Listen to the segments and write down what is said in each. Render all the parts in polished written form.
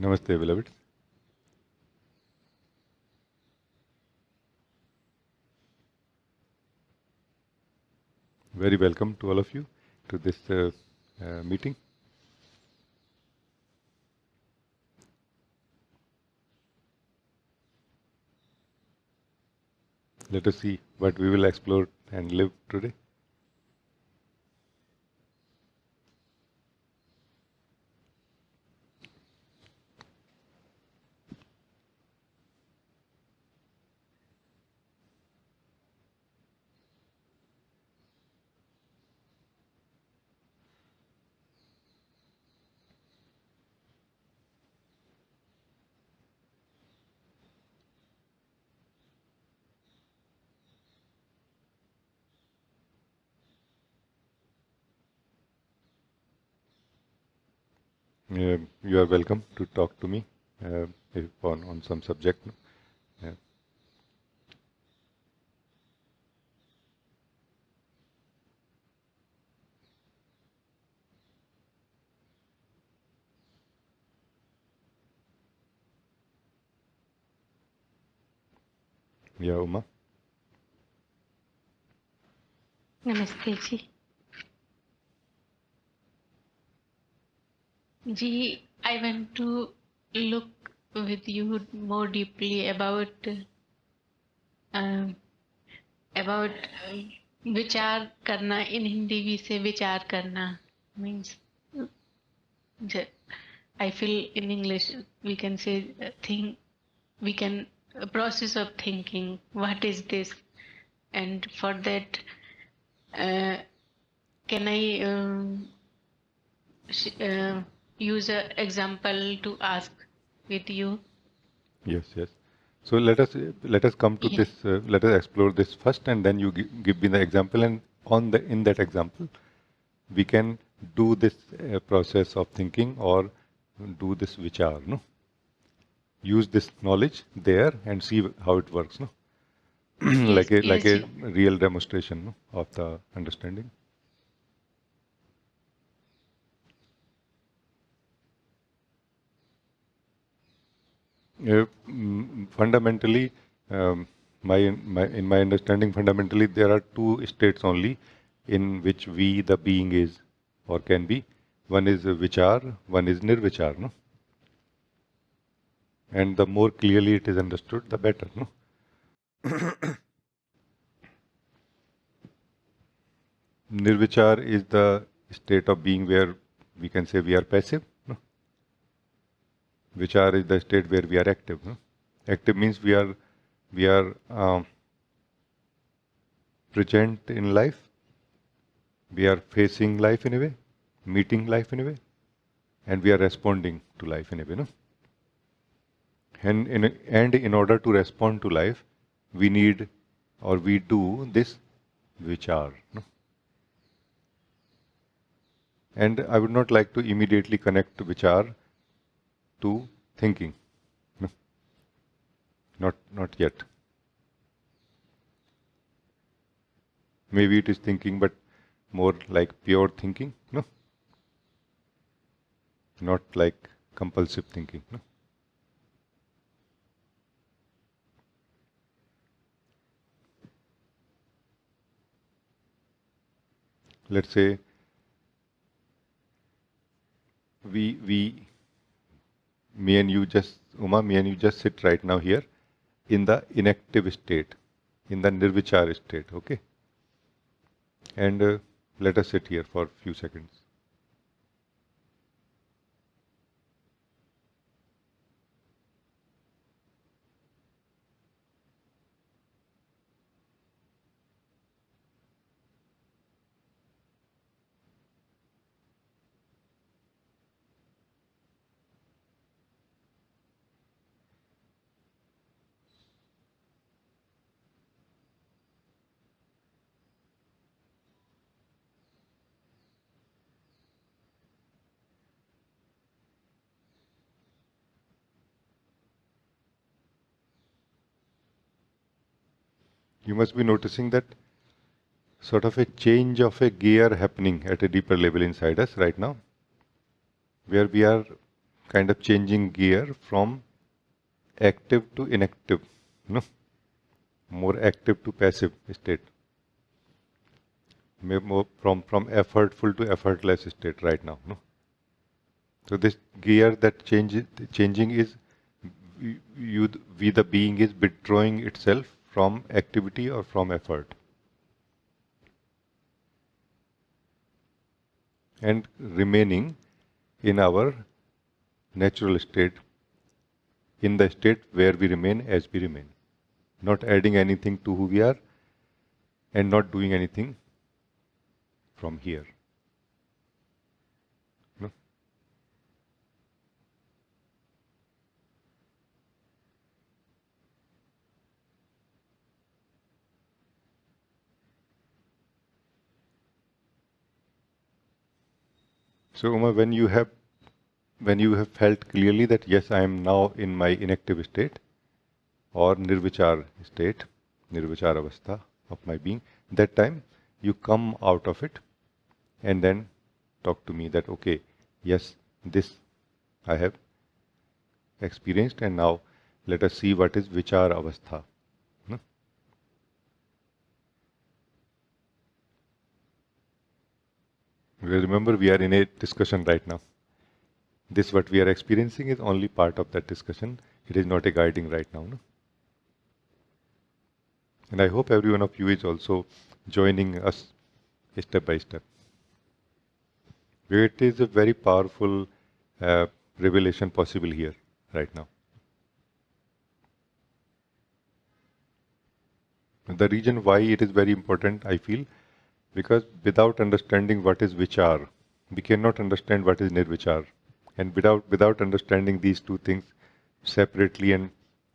Namaste, beloved. Very welcome to all of you to this meeting. Let us see what we will explore and live today. You are welcome to talk to me on some subject. Uh, yeah, Uma. नमस्ते जी जी I want to look with you more deeply about विचार करना in Hindi we say विचार करना means I feel in English we can say think we can a process of thinking what is this, and for that can I use an example to ask with you? Yes, yes. So let us come to Yeah. this. Let us explore this first, and then you give me the example. And in that example, we can do this process of thinking or do this vichar. No, use this knowledge there and see how it works. No, Yes, like yes, a real demonstration, no, of the understanding. Fundamentally, in my understanding, fundamentally there are two states only in which we, the being, is or can be. One is vichar, one is nirvichar. No, and the more clearly it is understood, the better. No, nirvichar is the state of being where we can say we are passive. No, vichar is the state where we are active. No, active means we are present in life. We are facing life in a way, meeting life in a way, and we are responding to life in a way. No? And in order to respond to life, we need or we do this vichar. No? And I would not like to immediately connect vichar to thinking. No? Not yet. Maybe it is thinking, but more like pure thinking. No, not like compulsive thinking. No? Let's say we me and you just Uma, me and you just sit right now here in the inactive state, in the nirvichar state, okay? And let us sit here for a few seconds. You must be noticing that sort of a change of a gear happening at a deeper level inside us right now, where we are kind of changing gear from active to inactive, no? More active to passive state, more from effortful to effortless state right now, no? So this gear that changing is we the being is withdrawing itself from activity or from effort and remaining in our natural state, in the state where we remain as we remain, not adding anything to who we are and not doing anything from here. No? So Uma, when you have felt clearly that yes, I am now in my inactive state or Nirvichar state, Nirvichar avastha of my being, that time you come out of it and then talk to me that okay, yes, this I have experienced and now let us see what is Vichar avastha. No? Remember, we are in a discussion right now. This what we are experiencing is only part of that discussion. It is not a guiding right now. No? And I hope every one of you is also joining us step by step. It is a very powerful revelation possible here right now. The reason why it is very important, I feel, because without understanding what is Vichar, we cannot understand what is Nirvichar. And without understanding these two things separately and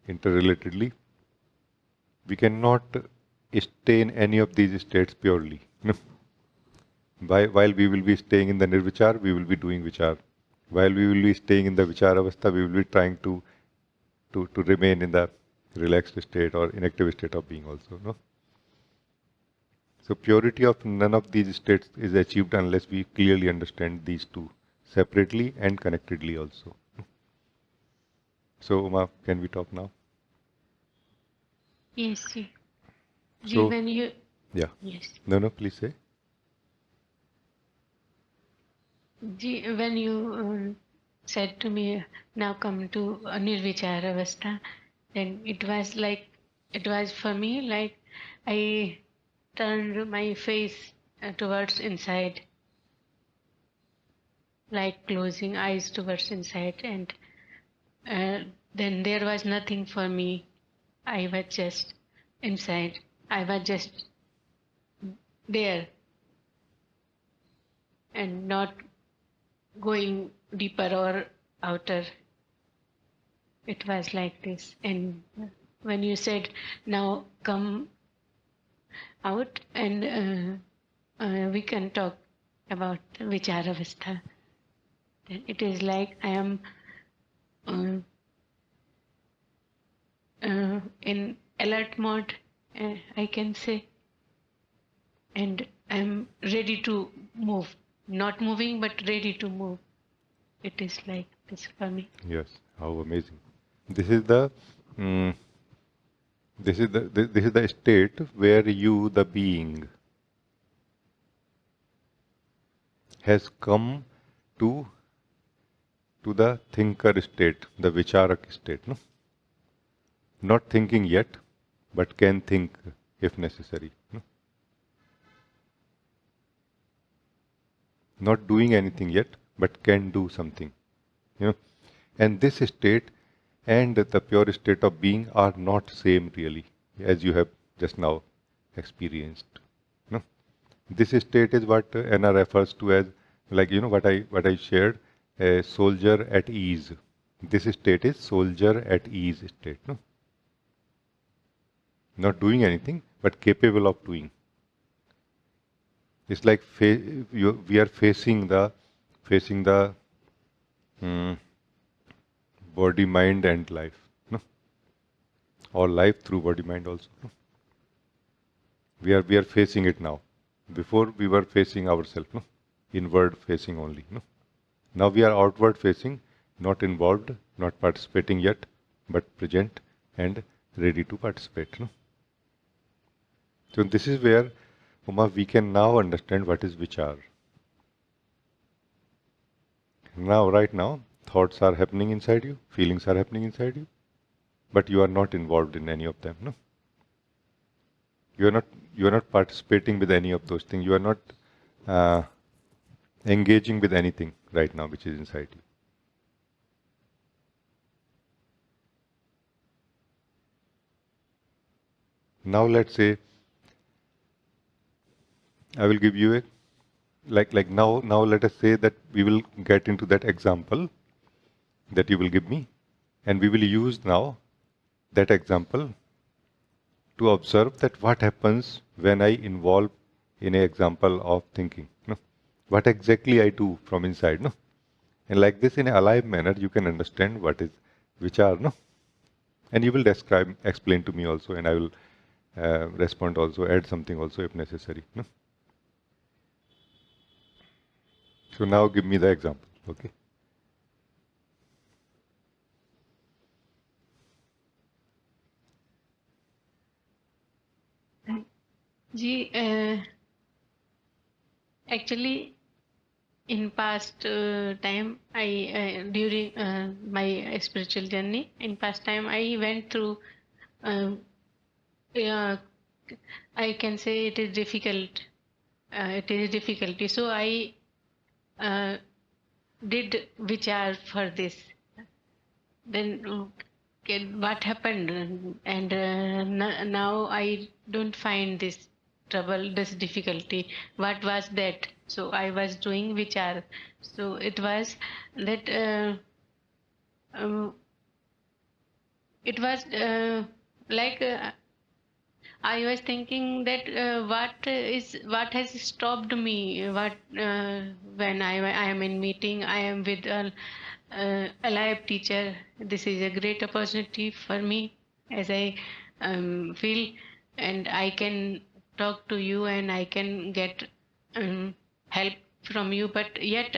interrelatedly, we cannot stay in any of these states purely. While we will be staying in the Nirvichar, we will be doing Vichar. While we will be staying in the Vichar avastha, we will be trying to remain in the relaxed state or inactive state of being also. No? So purity of none of these states is achieved unless we clearly understand these two separately and connectedly also. So Uma, can we talk now? Yes, see. So, When you... Yeah. Yes. No, please say. When you said to me, now come to Nirvichar avastha, then it was for me like I turned my face towards inside, like closing eyes towards inside, and then there was nothing for me. I was just inside. I was just there and not going deeper or outer. It was like this. And when you said, now come out and we can talk about Vicharavastha, then it is like I am in alert mode, I can say, and I am ready to move. Not moving, but ready to move. It is like this for me. Yes, how amazing! This is the this is the state where you, the being, has come to the thinker state, the vicharak state. No, not thinking yet, but can think if necessary. No? Not doing anything yet, but can do something. You know, and this state and the pure state of being are not same really, as you have just now experienced. No? This state is what Anna refers to as, like, you know, what I shared, a soldier at ease. This state is soldier at ease state. No? Not doing anything, but capable of doing. It's like we are facing the body, mind, and life, no? Or life through body, mind also. No? We are facing it now. Before we were facing ourselves, no? Inward facing only. No? Now we are outward facing. not involved, not participating yet, but present and ready to participate. No? So this is where, Uma, we can now understand what is Vichar. Now, right now, thoughts are happening inside you, feelings are happening inside you, but you are not involved in any of them. No, you are not participating with any of those things. You are not uh, engaging with anything right now which is inside you. Now let's say I will give you a like now let us say that we will get into that example that you will give me, and we will use now that example to observe that what happens when I involve in an example of thinking. No? What exactly I do from inside. No? And like this, in a alive manner, you can understand what is Vichar. No? And you will explain to me also, and I will respond also, add something also if necessary. No? So now give me the example. Okay. Ji, actually, in past time, during my spiritual journey, in past time, I went through. Yeah, I can say it is difficult. It is difficulty. So I did vichar for this. Then what happened? And now I don't find this trouble, this difficulty. What was that? So I was doing vichar. So it was that um, it was like I was thinking that what has stopped me? What when I am in meeting, I am with a live teacher. This is a great opportunity for me, as I feel, and I can talk to you and I can get help from you. But yet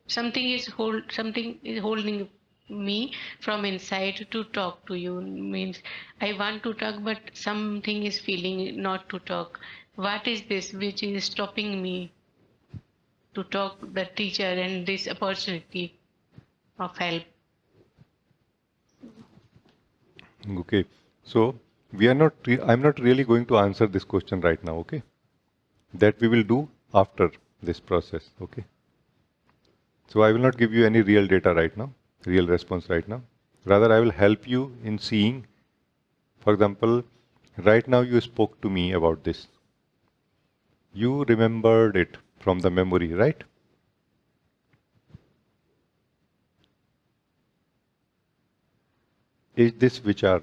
something is holding me from inside to talk to you. Means I want to talk, but something is feeling not to talk. What is this which is stopping me to talk the teacher and this opportunity of help? Okay. So we are not. I'm not really going to answer this question right now. Okay. That we will do after this process. Okay. So I will not give you any real data right now, real response right now. Rather, I will help you in seeing. For example, right now you spoke to me about this. You remembered it from the memory, right? Is this vichar?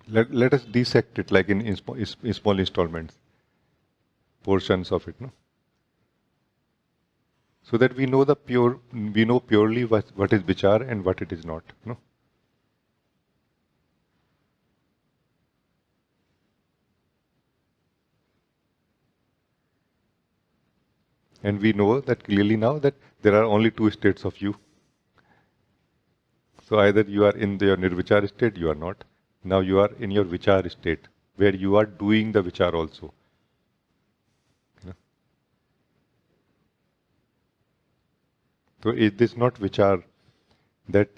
Let us dissect it like in small installments, portions of it, no? So that we know purely what is vichar and what it is not, no? And we know that clearly now that there are only two states of you. So either you are in your Nirvichar state, you are not. Now you are in your Vichar state, where you are doing the Vichar also. You know? So is this not Vichar that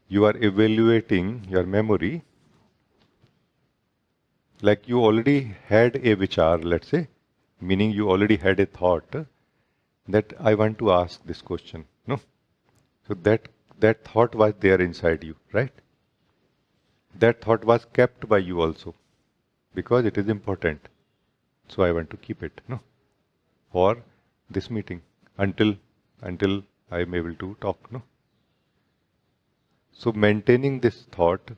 you are evaluating your memory? Like you already had a Vichar, let's say, meaning you already had a thought that I want to ask this question. No? So that thought was there inside you, right? That thought was kept by you also because it is important. So I want to keep it, no? For this meeting until I am able to talk, no? So maintaining this thought,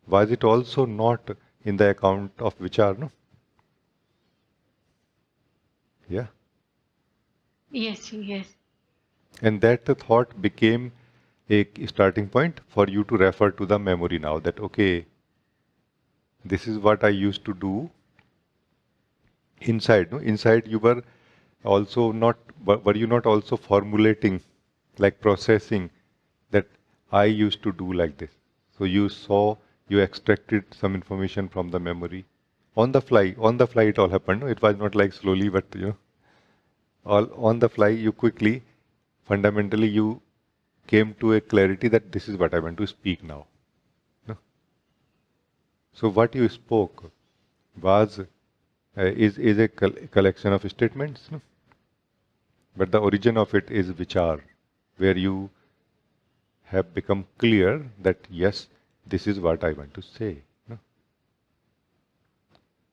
was it also not in the account of Vichar, no? Yeah. Yes, yes. And that the thought became a starting point for you to refer to the memory now that, okay, this is what I used to do inside. No? Inside you were also not, were you not also formulating, like processing that I used to do like this? So you saw, you extracted some information from the memory on the fly. On the fly, it all happened. No? It was not like slowly, but all on the fly. You quickly, fundamentally, you came to a clarity that this is what I want to speak now. No? So what you spoke was is a collection of statements, no? But the origin of it is vichar, where you have become clear that yes, this is what I want to say. No?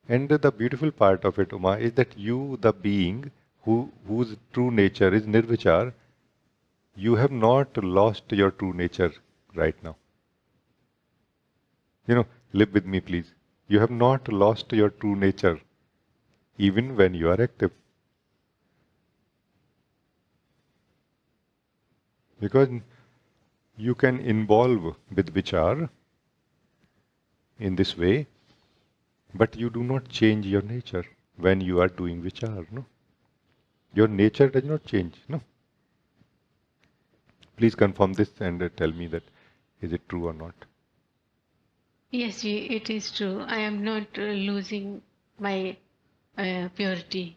And the beautiful part of it, Uma, is that you, the being whose true nature is Nirvichar, you have not lost your true nature right now. Live with me, please. You have not lost your true nature, even when you are active. Because you can involve with vichar in this way, but you do not change your nature when you are doing vichar. No? Your nature does not change. No? Please confirm this and tell me that is it true or not. Yes, it is true. I am not losing my purity.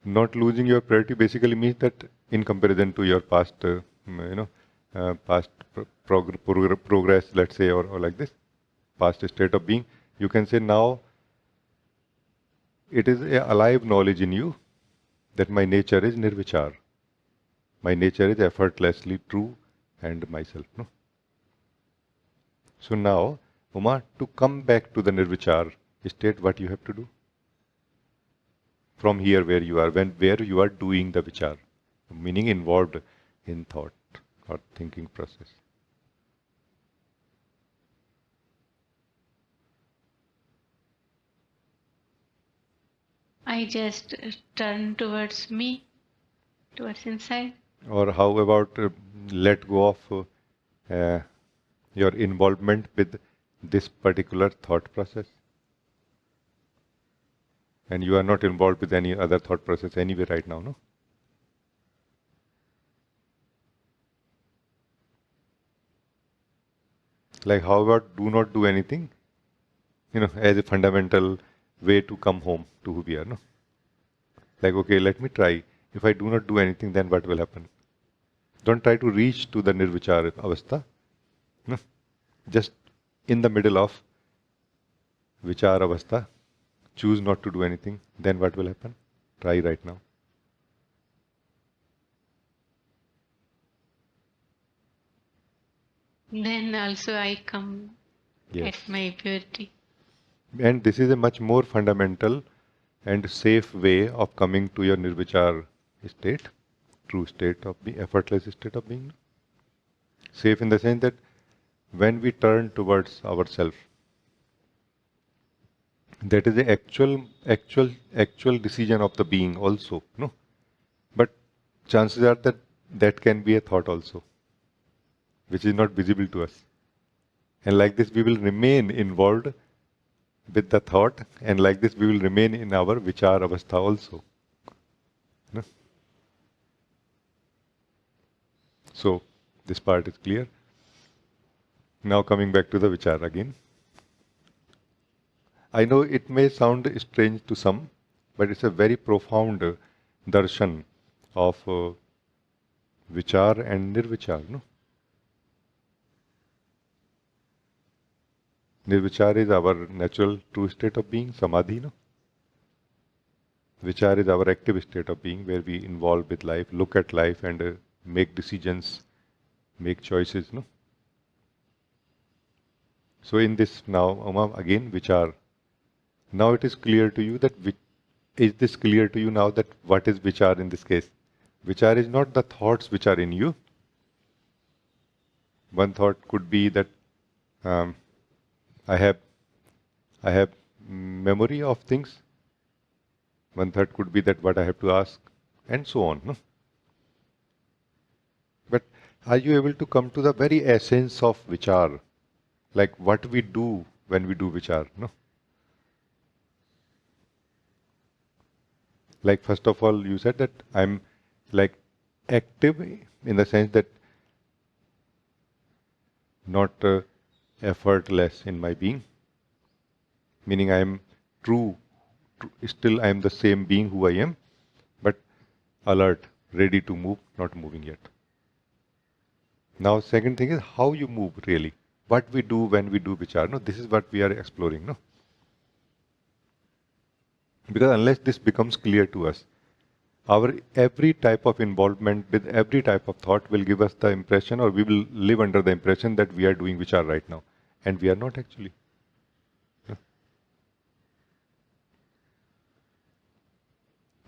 Not losing your purity basically means that in comparison to your past, past progress, let's say, or like this, past state of being, you can say now it is a alive knowledge in you that my nature is nirvichar. My nature is effortlessly true and myself. No? So now, Uma, to come back to the nirvichar state, what you have to do? From here where you are, where you are doing the vichar, meaning involved in thought or thinking process. I just turn towards me, towards inside. Or how about let go of your involvement with this particular thought process? And you are not involved with any other thought process anyway right now, no? Like how about do not do anything, as a fundamental way to come home to who we are, no? Like, okay, let me try. If I do not do anything, then what will happen? Don't try to reach to the nirvichar avastha. No? Just in the middle of vichar avastha, choose not to do anything, then what will happen? Try right now. Then also I come Yes. at my purity. And this is a much more fundamental and safe way of coming to your nirvichar state, true state of being, effortless state of being. Safe in the sense that when we turn towards ourself, that is the actual decision of the being also, no? But chances are that that can be a thought also, which is not visible to us. And like this we will remain involved with the thought, and like this we will remain in our vichar avastha also. No? So this part is clear. Now coming back to the vichar again. I know it may sound strange to some, but it's a very profound darshan of vichar and nirvichar. No? Nirvichar is our natural true state of being, samadhi. No? Vichar is our active state of being, where we involve with life, look at life, and make decisions, make choices. No? So in this now, again, vichar. Now it is clear to you that, is this clear to you now that what is vichar in this case? Vichar is not the thoughts which are in you. One thought could be that I have memory of things. One thought could be that what I have to ask, and so on. No? But are you able to come to the very essence of vichar? Like what we do when we do vichar, no? Like first of all, you said that I'm like active in the sense that not effortless in my being, meaning I am still I am the same being who I am, but alert, ready to move, not moving yet. Now, second thing is how you move really. What we do when we do vichar. No, this is what we are exploring. No, because unless this becomes clear to us, our every type of involvement with every type of thought will give us the impression, or we will live under the impression that we are doing vichar right now, and we are not actually.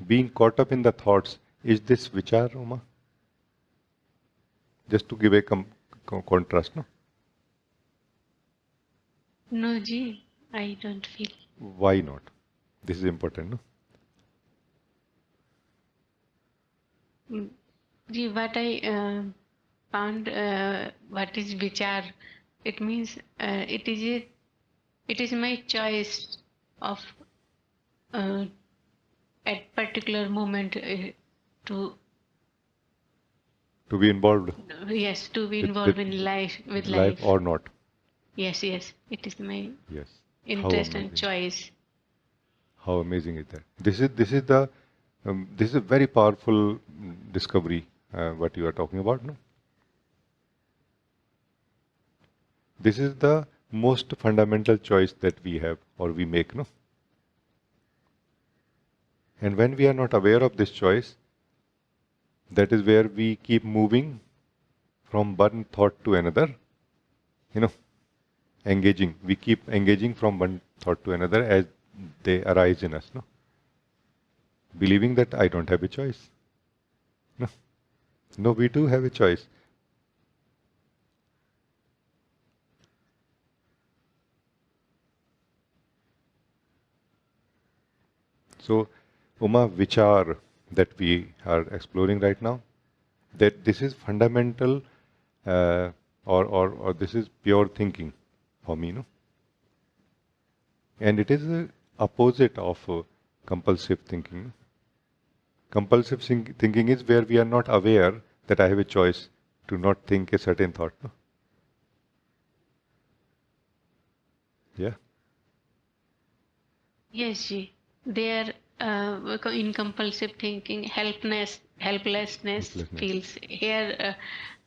Being caught up in the thoughts, is this vichar, Uma? Just to give a contrast, no? No, Ji, I don't feel. Why not? This is important, no? Ji, what I found, what is Vichar? It means it is my choice of at particular moment to be involved. Yes, to be involved in life with life or not. Yes, it is my yes interest and choice. How amazing is that? This is a very powerful discovery. What you are talking about, no? This is the most fundamental choice that we have or we make, no? And when we are not aware of this choice, that is where we keep moving from one thought to another, engaging. We keep engaging from one thought to another as they arise in us, no? Believing that I don't have a choice. No, we do have a choice. So, Uma, Vichar that we are exploring right now, that this is fundamental or this is pure thinking for me, no? And it is the opposite of compulsive thinking. Compulsive thinking is where we are not aware that I have a choice to not think a certain thought. No? Yeah? Yes, Ji. They are in compulsive thinking, helplessness feels. Here,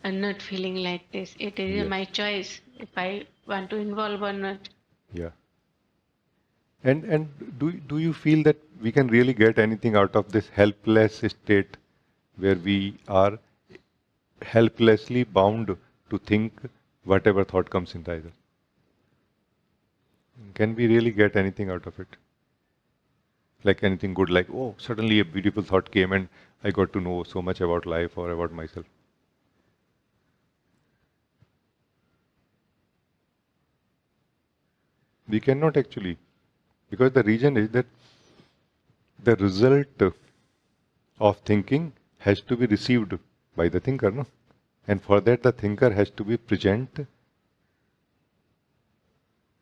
not feeling like this. It is my choice if I want to involve or not. Yeah. And do you feel that we can really get anything out of this helpless state where we are helplessly bound to think whatever thought comes in either? Can we really get anything out of it? Like anything good, like, oh, suddenly a beautiful thought came and I got to know so much about life or about myself. We cannot actually, because the reason is that the result of thinking has to be received by the thinker, no? And for that the thinker has to be present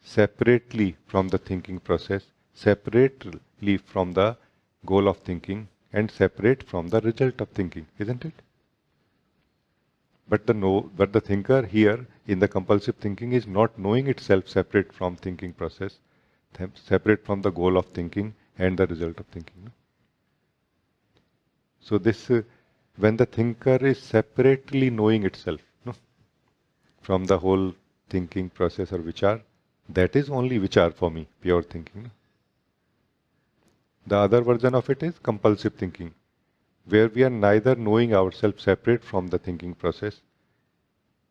separately from the thinking process, separately from the goal of thinking, and separate from the result of thinking, isn't it? But the thinker here in the compulsive thinking is not knowing itself separate from thinking process, separate from the goal of thinking and the result of thinking. No? So this, when the thinker is separately knowing itself, no, from the whole thinking process or vichar, that is only vichar for me, pure thinking. No? The other version of it is compulsive thinking, where we are neither knowing ourselves separate from the thinking process,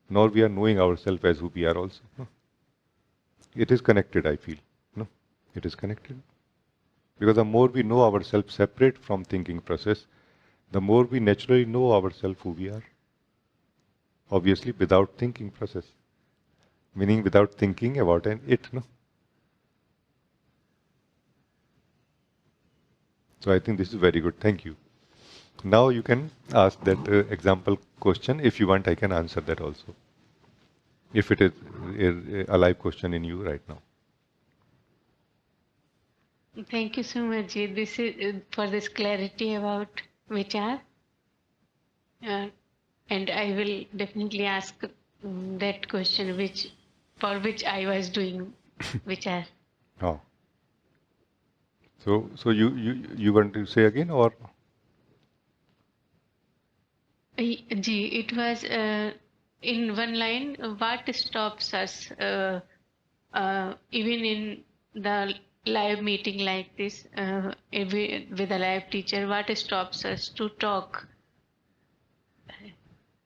nor we are knowing ourselves as who we are also. No? It is connected, I feel. No? It is connected. Because the more we know ourselves separate from thinking process, the more we naturally know ourselves who we are. Obviously without thinking process. Meaning without thinking about it. No? So I think this is very good. Thank you. Now you can ask that example question. If you want, I can answer that also. If it is a live question in you right now. Thank you so much, Ji. This is for this clarity about Vichar. And I will definitely ask that question for which I was doing Vichar. Oh. So you want to say again, or Ji, it was in one line. What stops us, even in the live meeting like this, with a live teacher? What stops us to talk?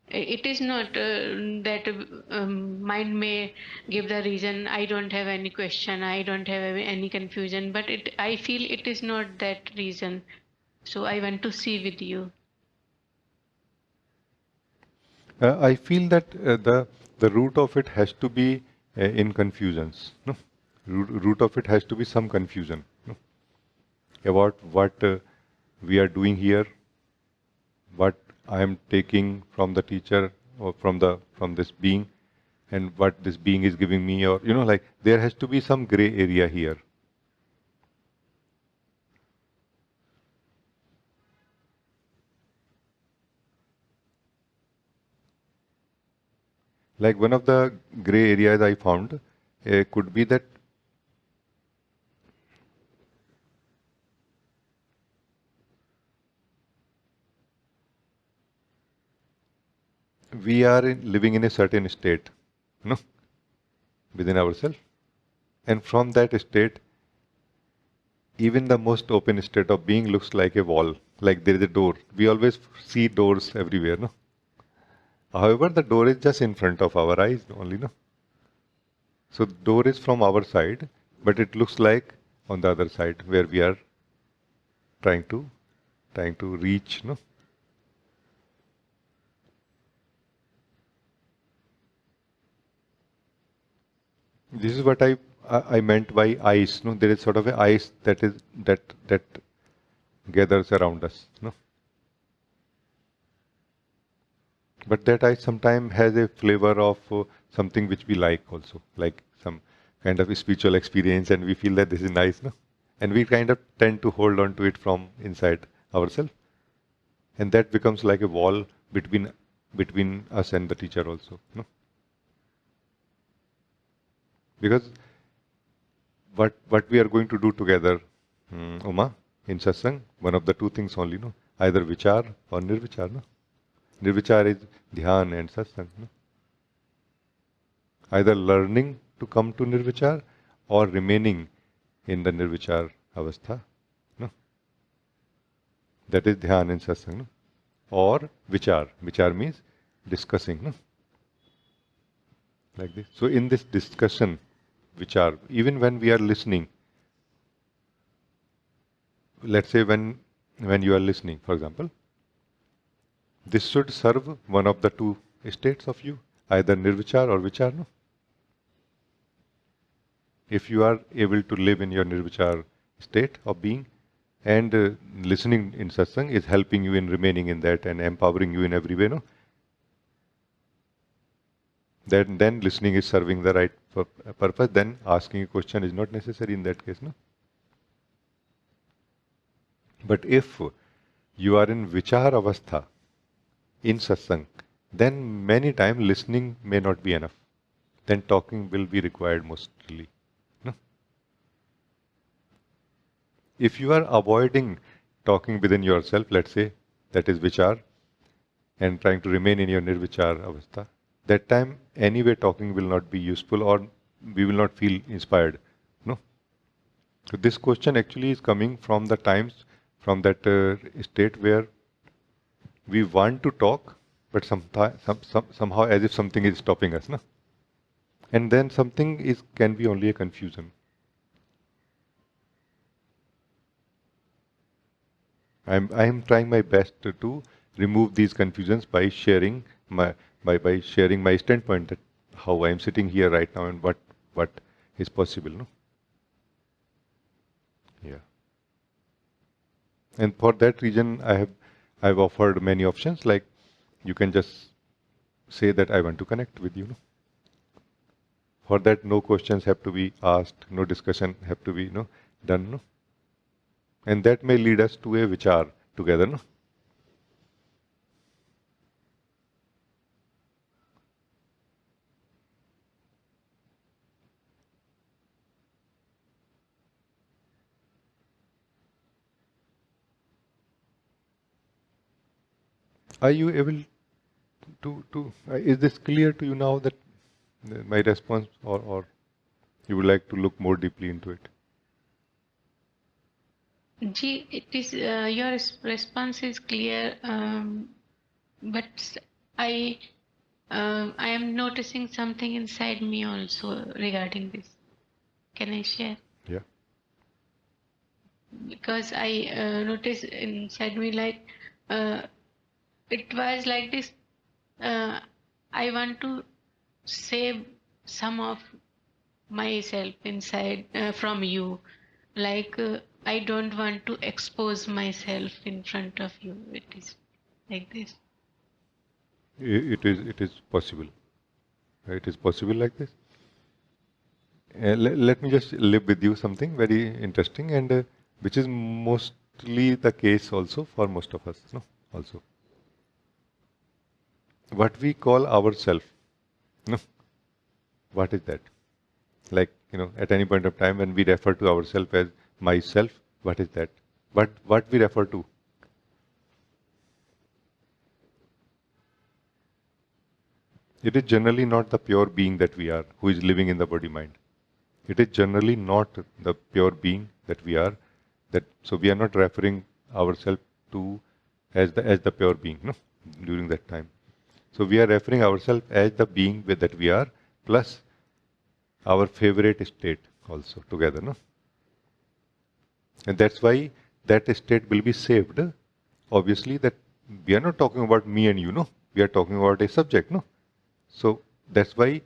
It is not that mind may give the reason. I don't have any question. I don't have any confusion. But I feel it is not that reason. So I want to see with you. I feel that the root of it has to be in confusions. No, root of it has to be some confusion. No? About what we are doing here, what I am taking from the teacher or from this being, and what this being is giving me, or like there has to be some gray area here. Like one of the gray areas I found could be that we are living in a certain state, you know, within ourselves, and from that state, even the most open state of being looks like a wall, like there is a door. We always see doors everywhere, no? However, the door is just in front of our eyes only, no? So the door is from our side, but it looks like on the other side where we are trying to trying to reach, no? This is what I meant by ice. No, there is sort of a ice that gathers around us. No, but that ice sometimes has a flavor of something which we like also, like some kind of spiritual experience, and we feel that this is nice. No, and we kind of tend to hold on to it from inside ourselves, and that becomes like a wall between us and the teacher also. No, because what we are going to do together, Uma, in satsang, one of the two things only, no, either vichar or nirvichar, no. Nirvichar is dhyan and satsang, no. Either learning to come to nirvichar or remaining in the nirvichar avastha, no. That is dhyan and satsang, no. Or vichar. Vichar means discussing, no. Like this. So in this discussion, vichar, even when we are listening, let's say when you are listening, for example, this should serve one of the two states of you, either nirvichar or vichar. No? If you are able to live in your nirvichar state of being, and listening in satsang is helping you in remaining in that and empowering you in every way, no? Then listening is serving the right purpose. Then asking a question is not necessary in that case, no? But if you are in vichar avastha in satsang, then many times listening may not be enough. Then talking will be required mostly. No? If you are avoiding talking within yourself, let's say that is vichar, and trying to remain in your nirvichar avastha, that time anyway talking will not be useful, or we will not feel inspired. No. So this question actually is coming from the times, from that state where we want to talk, but somehow as if something is stopping us. No? And then something can be only a confusion. I am trying my best to remove these confusions by sharing by sharing my standpoint, that how I am sitting here right now and what is possible. No? Yeah. And for that reason, I've offered many options. Like you can just say that I want to connect with you. No? For that, no questions have to be asked, no discussion have to be done. No? And that may lead us to a vichar together, no? Are you able is this clear to you now, that my response, or you would like to look more deeply into it? Ji, it is your response is clear, but I I am noticing something inside me also regarding this. Can I share? Yeah. Because I noticed inside me, like it was like this. Uh, I want to save some of myself inside from you. Like I don't want to expose myself in front of you. It is like this. It is possible. It is possible like this. Let me just live with you something very interesting, and which is mostly the case also for most of us. No, also what we call ourself. No, what is that? Like, at any point of time when we refer to ourselves as myself, what is that? What we refer to? It is generally not the pure being that we are, who is living in the body mind. It is generally not the pure being that we are. So we are not referring ourselves to as the pure being, no, during that time. So we are referring ourselves as the being that we are, plus our favorite state also together, no. And that's why that state will be saved. Obviously, that we are not talking about me and you, no. We are talking about a subject, no. So that's why,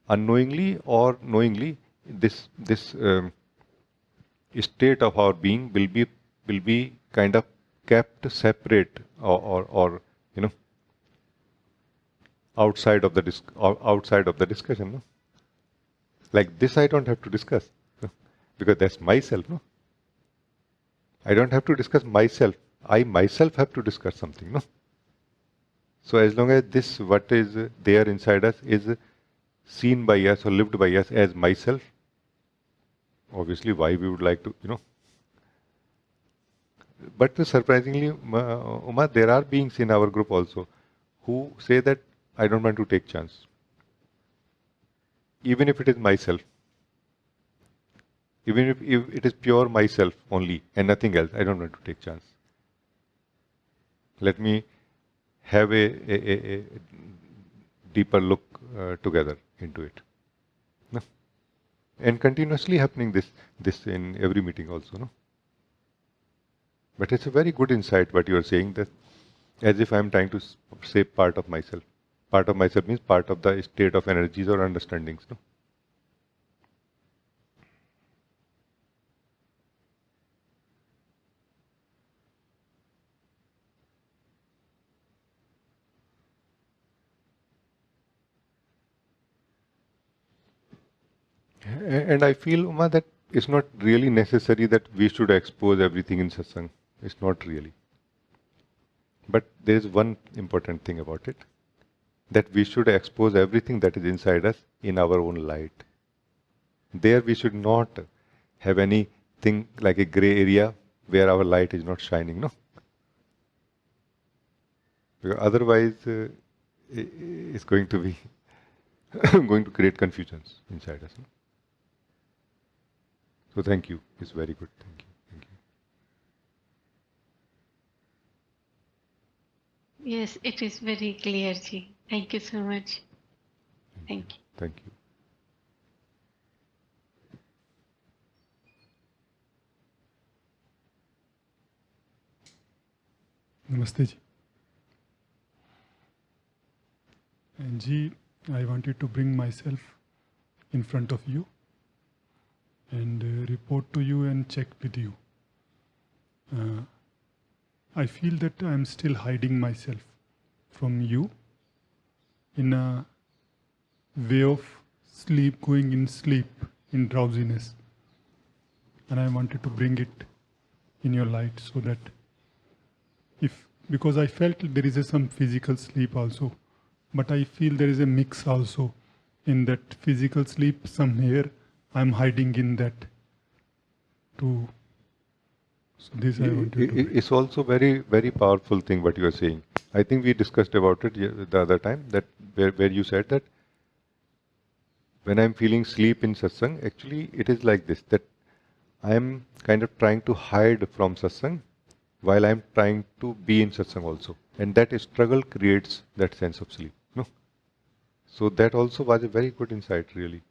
unknowingly or knowingly, this state of our being will be kind of kept separate, or you know outside of the discussion. No? Like this, I don't have to discuss, no? Because that's myself. No, I don't have to discuss myself. I myself have to discuss something. No, so as long as this what is there inside us is seen by us or lived by us as myself, obviously, why we would like to. But surprisingly, Uma, there are beings in our group also who say that I don't want to take chance, even if it is myself, even if it is pure myself only and nothing else. I don't want to take chance. Let me have a deeper look together into it. No? And continuously happening this in every meeting also. No? But it's a very good insight what you are saying, that as if I am trying to say part of myself. Part of myself means part of the state of energies or understandings. No? And I feel, Uma, that it's not really necessary that we should expose everything in satsang. It's not really. But there is one important thing about it, that we should expose everything that is inside us in our own light. There we should not have anything like a gray area where our light is not shining. No, because otherwise it's going to be going to create confusions inside us. No? So thank you. It's very good. Thank you. Thank you. Yes, it is very clear, Ji. Thank you so much. Thank you. Thank you. Namaste ji. And ji, I wanted to bring myself in front of you and report to you and check with you. I feel that I am still hiding myself from you in a way of sleep, going in sleep, in drowsiness. And I wanted to bring it in your light, so that because I felt there is some physical sleep also, but I feel there is a mix also in that physical sleep. Somewhere I'm hiding in that too. So this I wanted to bring. It's also very, very powerful thing what you are saying. I think we discussed about it the other time, that where you said that when I'm feeling sleep in satsang, actually it is like this, that I'm kind of trying to hide from satsang while I'm trying to be in satsang also. And that struggle creates that sense of sleep. No? So that also was a very good insight, really,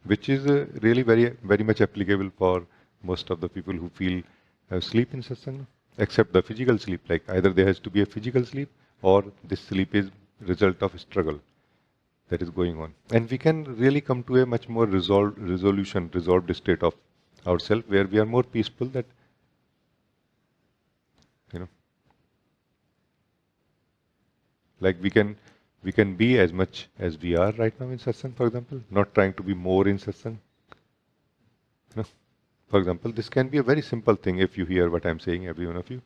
which is really very, very much applicable for most of the people who feel sleep in satsang, except the physical sleep. Like either there has to be a physical sleep, or this sleep is result of struggle that is going on. And we can really come to a much more resolved state of ourselves, where we are more peaceful, that, you know, like we can be as much as we are right now in satsang, for example, not trying to be more in satsang. You know? For example, this can be a very simple thing if you hear what I'm saying, every one of you.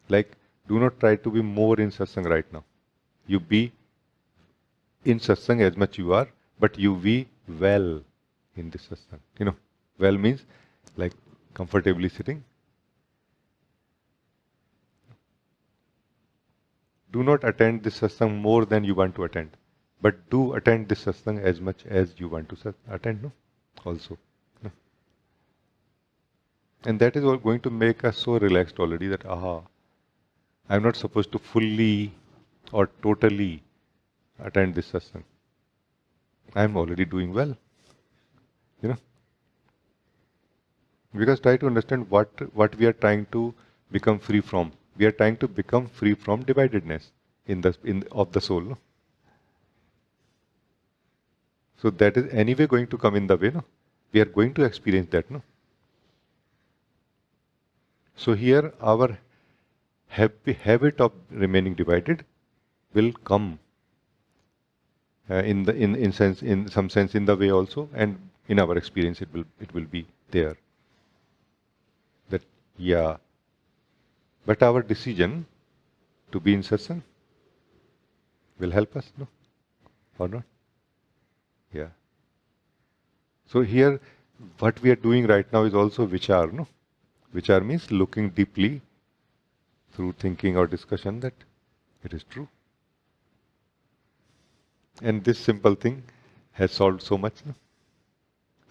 Like, do not try to be more in satsang right now. You be in satsang as much you are, but you be well in this satsang. You know, well means like comfortably sitting. Do not attend this satsang more than you want to attend, but do attend this satsang as much as you want to attend, no? Also. No? And that is all going to make us so relaxed already that, I'm not supposed to fully or totally attend this satsang. I'm already doing well. You know? Because try to understand what we are trying to become free from. We are trying to become free from dividedness of the soul. No? So that is anyway going to come in the way. No? We are going to experience that. No? So here our habit of remaining divided will come in some sense in the way also, and in our experience it will be there. That but our decision to be in satsang will help us, no, or not? Yeah. So here, what we are doing right now is also vichar, no? Vichar means looking deeply through thinking or discussion that it is true. And this simple thing has solved so much. No?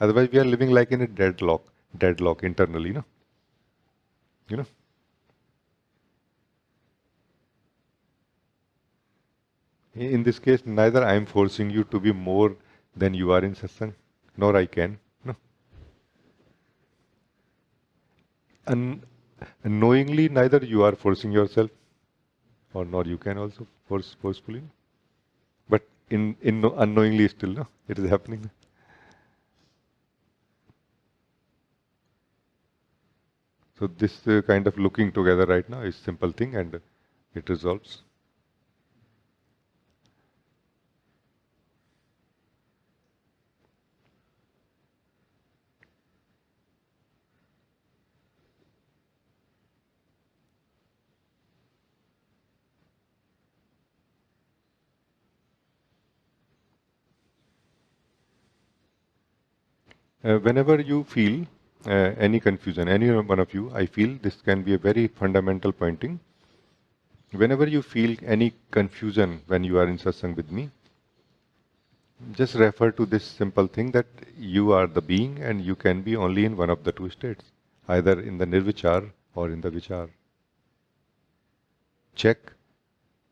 Otherwise, we are living like in a deadlock internally, no? You know. In this case, neither I am forcing you to be more than you are in satsang, nor I can. No. Unknowingly, neither you are forcing yourself, or nor you can also forcefully. But unknowingly still, no, it is happening. So this kind of looking together right now is simple thing, and it resolves. Whenever you feel any confusion, any one of you, I feel this can be a very fundamental pointing. Whenever you feel any confusion when you are in satsang with me, just refer to this simple thing that you are the being and you can be only in one of the two states, either in the Nirvichar or in the Vichar. Check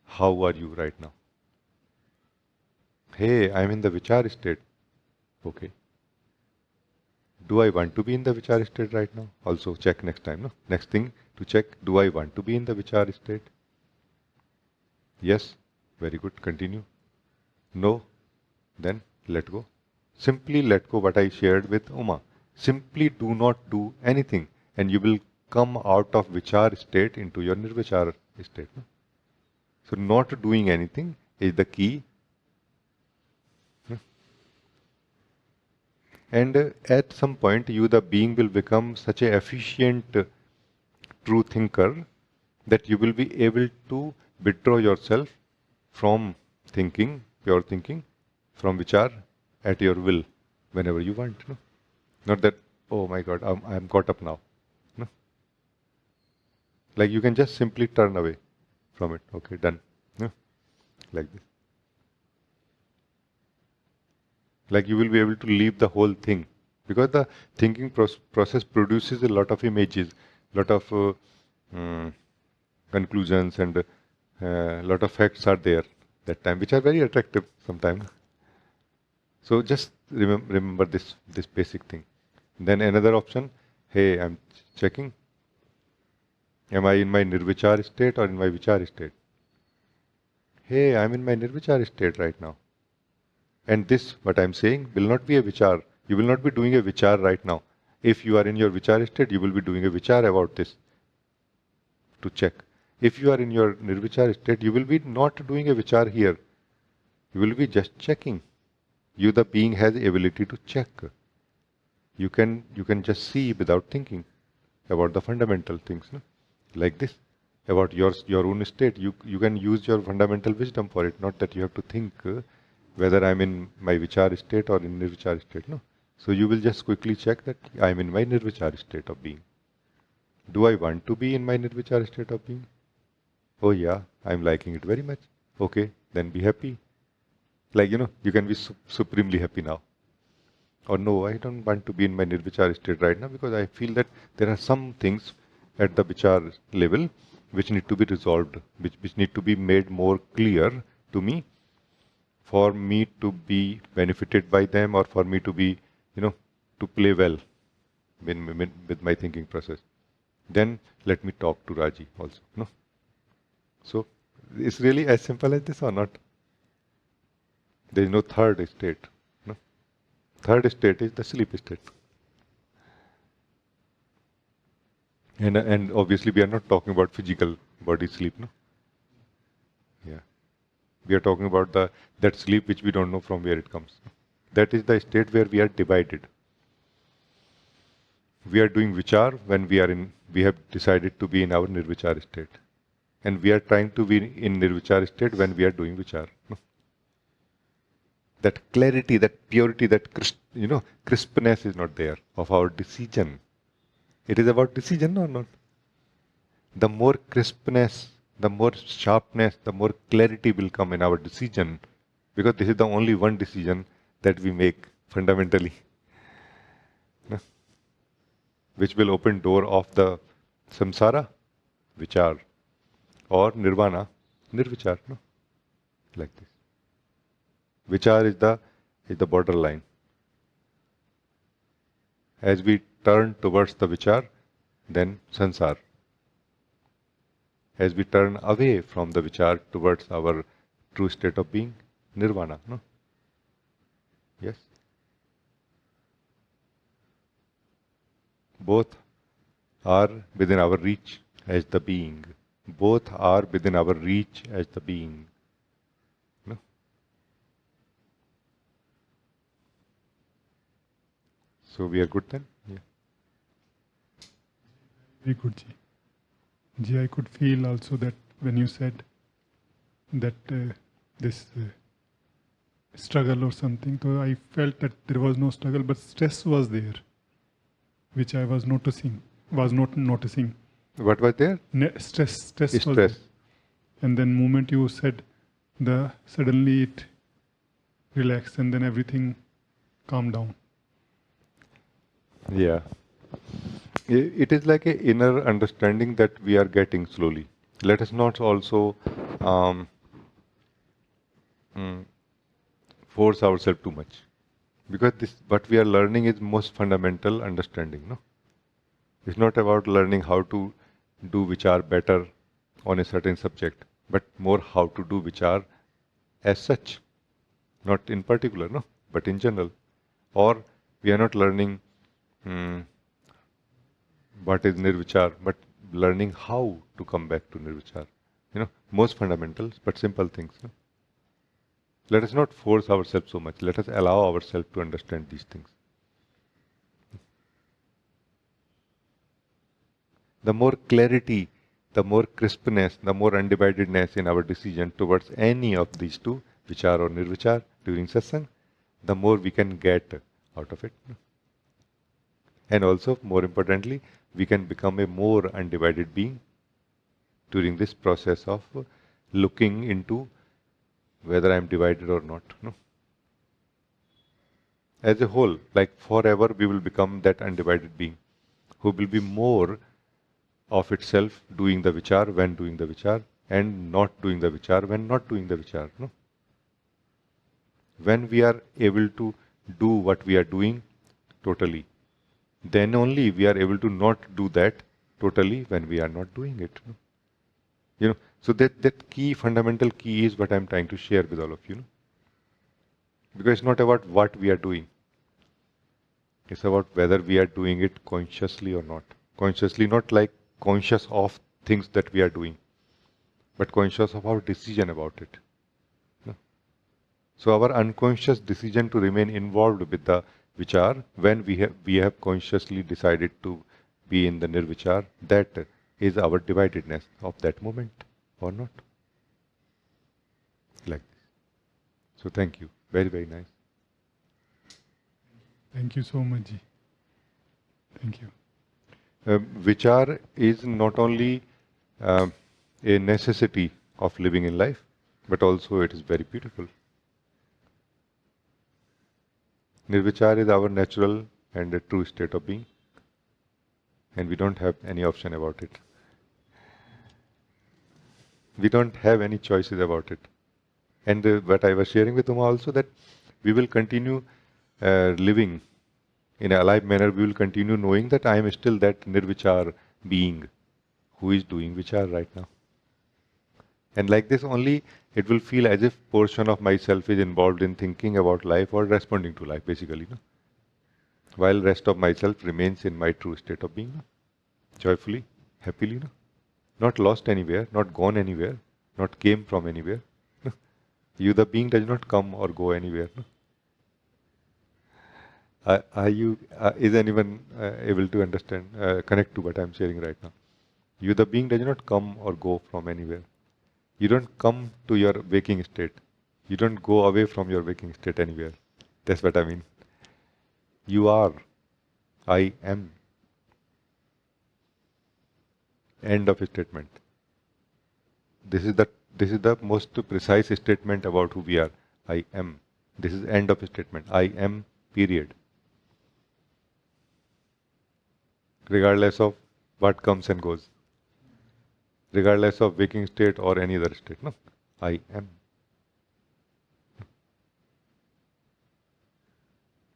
how are you right now. Hey, I'm in the Vichar state. Okay. Do I want to be in the Vichar state right now? Also check next time. No? Next thing to check, do I want to be in the Vichar state? Yes. Very good. Continue. No. Then let go. Simply let go what I shared with Uma. Simply do not do anything and you will come out of Vichar state into your Nirvichar state. No? So not doing anything is the key. And at some point, you, the being, will become such an efficient true thinker, that you will be able to withdraw yourself from thinking, pure thinking, from vichar at your will, whenever you want. No? Not that, oh my God, I'm caught up now. No? Like you can just simply turn away from it. Okay, done. No? Like this. Like you will be able to leave the whole thing. Because the thinking process produces a lot of images, lot of conclusions, and a lot of facts are there that time, which are very attractive sometimes. So just remember this basic thing. Then another option, hey, I'm checking, am I in my Nirvichar state or in my Vichar state? Hey, I'm in my Nirvichar state right now. And this, what I'm saying, will not be a Vichar. You will not be doing a Vichar right now. If you are in your Vichar state, you will be doing a Vichar about this to check. If you are in your Nirvichar state, you will be not doing a Vichar here. You will be just checking. You, the being, has the ability to check. You can just see without thinking about the fundamental things. No? Like this, about your own state. You can use your fundamental wisdom for it, not that you have to think whether I'm in my Vichar state or in Nirvichar state. No. So you will just quickly check that I'm in my Nirvichar state of being. Do I want to be in my Nirvichar state of being? Oh yeah, I'm liking it very much. Okay, then be happy. Like, you can be supremely happy now. Or no, I don't want to be in my Nirvichar state right now because I feel that there are some things at the Vichar level which need to be resolved, which need to be made more clear to me for me to be benefited by them, or for me to be, to play well with my thinking process. Then let me talk to Rajee also. No? So it's really as simple as this or not? There is no third state. No? Third state is the sleep state. And obviously we are not talking about physical body sleep. No? Yeah. We are talking about that sleep which we don't know from where it comes. That is the state where we are divided. We are doing vichar when we have decided to be in our nirvichar state. And we are trying to be in nirvichar state when we are doing vichar. No? That clarity, that purity, that crispness is not there of our decision. It is about decision or not? The more crispness, the more sharpness, the more clarity will come in our decision, because this is the only one decision that we make fundamentally, which will open door of the samsara, vichar, or nirvana, nirvichar, no? Like this. Vichar is the borderline. As we turn towards the vichar, then sansar. As we turn away from the vichar towards our true state of being, nirvana, no? Yes? Both are within our reach as the being. Both are within our reach as the being. No? So we are good then? Yeah. Very good, Ji. Ji, I could feel also that when you said that this struggle or something, so I felt that there was no struggle, but stress was there, which I was not noticing. What was there? Stress was there. And then moment you said, suddenly it relaxed and then everything calmed down. Yeah. It is like an inner understanding that we are getting slowly. Let us not also force ourselves too much, because what we are learning is most fundamental understanding. No, it's not about learning how to do vichar better on a certain subject, but more how to do vichar as such, not in particular, no, but in general. Or we are not learning what is nirvichar, but learning how to come back to nirvichar. Most fundamentals, but simple things. No? Let us not force ourselves so much. Let us allow ourselves to understand these things. the more clarity, the more crispness, the more undividedness in our decision towards any of these two, Vichar or Nirvichar, during Satsang, the more we can get out of it. And also, more importantly, we can become a more undivided being during this process of looking into whether I am divided or not. No? As a whole, like forever, we will become that undivided being who will be more of itself doing the vichar when doing the vichar and not doing the vichar when not doing the vichar. No? When we are able to do what we are doing totally, then only we are able to not do that totally when we are not doing it. No? You know, so that key, fundamental key is what I'm trying to share with all of you. No? Because it's not about what we are doing. It's about whether we are doing it consciously or not. Consciously, not like conscious of things that we are doing, but conscious of our decision about it. No? So our unconscious decision to remain involved with the vichar, when we have consciously decided to be in the nirvichar, that is our dividedness of that moment, or not. Like this. So thank you. Very, very nice. Thank you so much, Ji. Thank you. Vichar is not only a necessity of living in life, but also it is very beautiful. Nirvichar is our natural and a true state of being, and we don't have any option about it. We don't have any choices about it. And what I was sharing with Uma also, that we will continue living in a alive manner. We will continue knowing that I am still that nirvichar being who is doing vichar right now. And like this only, it will feel as if portion of myself is involved in thinking about life or responding to life, basically. No? While rest of myself remains in my true state of being, no? Joyfully, happily. No? Not lost anywhere, not gone anywhere, not came from anywhere. No? You, the being, does not come or go anywhere. No? Is anyone able to understand, connect to what I am sharing right now? You, the being, does not come or go from anywhere. You don't come to your waking state. You don't go away from your waking state anywhere. That's what I mean. You are. I am. End of statement. This is the most precise statement about who we are. I am. This is end of statement. I am. Period. Regardless of what comes and goes. Regardless of waking state or any other state. No, I am.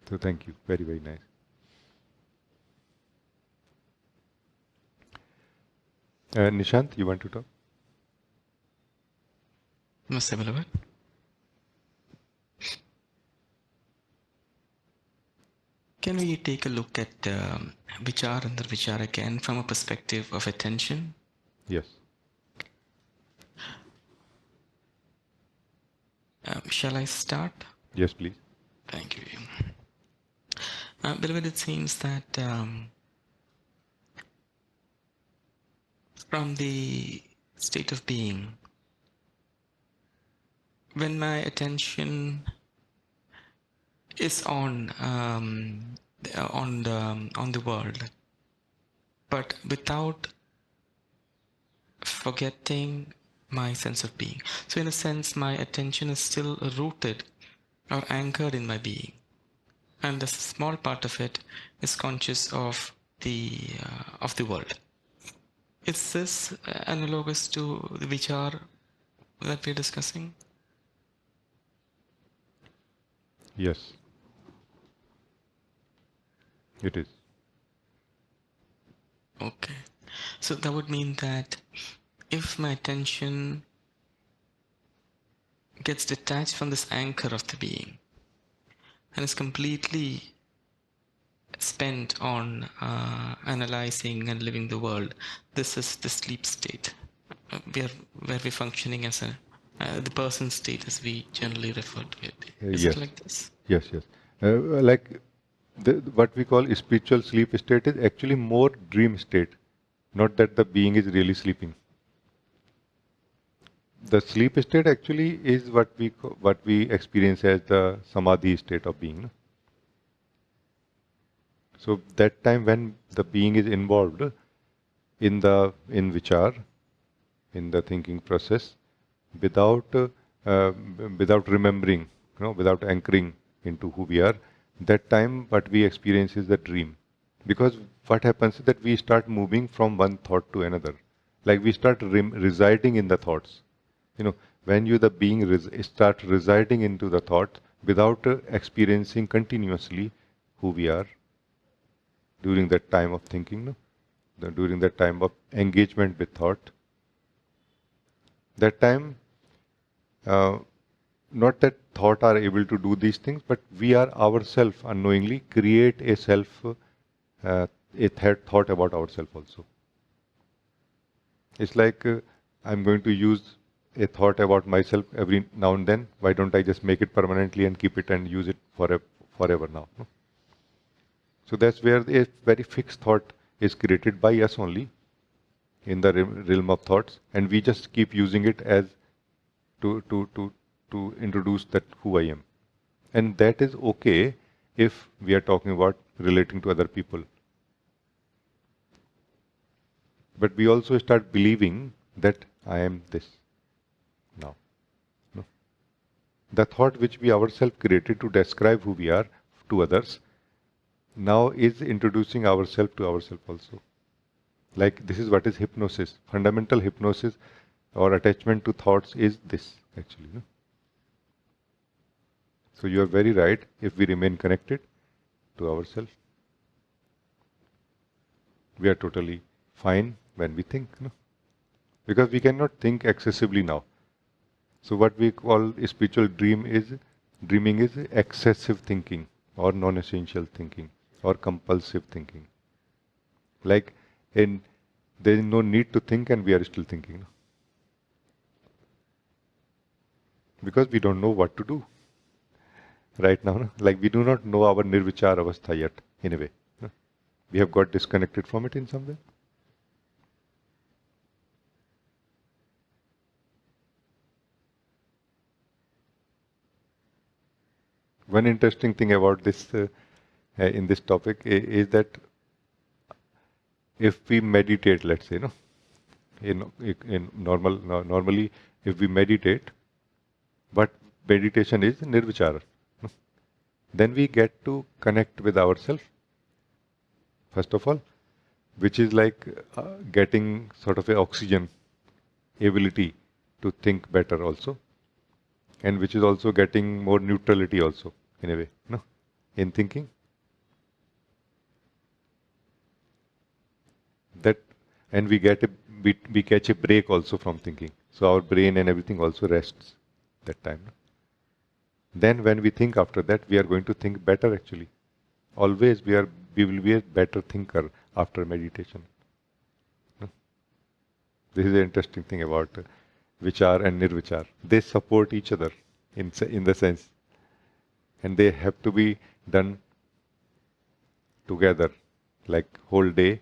So thank you. Very, very nice. Nishant, you want to talk? Namaste, beloved. Can we take a look at Vichar and Nirvichar again from a perspective of attention? Yes. Shall I start? Yes, please. Thank you. Beloved, it seems that from the state of being, when my attention is on the world, but without forgetting my sense of being. So in a sense, my attention is still rooted or anchored in my being, and a small part of it is conscious of the world. Is this analogous to the vichar that we're discussing? Yes. It is. Okay. So that would mean that if my attention gets detached from this anchor of the being and is completely spent on analyzing and living the world, this is the sleep state, where we're functioning as the person state, as we generally refer to it. Is Yes. it like this? Yes, yes. Like what we call spiritual sleep state is actually more dream state not that the being is really sleeping. The sleep state actually is what we experience as the samadhi state of being. So that time when the being is involved in vichar, in the thinking process, without without remembering, without anchoring into who we are, that time what we experience is the dream. Because what happens is that we start moving from one thought to another, like we start residing in the thoughts. When you the being start residing into the thought without experiencing continuously who we are during that time of thinking, during that time of engagement with thought. That time, not that thought are able to do these things, but we are ourselves unknowingly create a self, a thought about ourselves also. It's like I'm going to use a thought about myself every now and then. Why don't I just make it permanently and keep it and use it forever now? No? So that's where a very fixed thought is created by us only in the realm of thoughts, and we just keep using it as to introduce that who I am. And that is okay if we are talking about relating to other people. But we also start believing that I am this now. No? The thought which we ourselves created to describe who we are to others now is introducing ourselves to ourselves also. Like this is what is hypnosis. Fundamental hypnosis or attachment to thoughts is this actually. No? So you are very right. If we remain connected to ourselves, we are totally fine when we think. No? Because we cannot think excessively now. So what we call a spiritual dreaming is excessive thinking or non-essential thinking or compulsive thinking. Like there is no need to think and we are still thinking. No? Because we don't know what to do right now. No? Like we do not know our Nirvichar avastha yet, in a way. No? We have got disconnected from it in some way. One interesting thing about this in this topic is that if we meditate, let's say, normally if we meditate, but meditation is Nirvichar, then we get to connect with ourselves, first of all, which is like getting sort of a oxygen ability to think better also, and which is also getting more neutrality also, in a way, in thinking. That, and we catch a break also from thinking. So our brain and everything also rests that time. Then when we think after that, we are going to think better actually. Always we will be a better thinker after meditation. This is the interesting thing about Vichar and Nirvichar. They support each other in the sense. And they have to be done together, like whole day.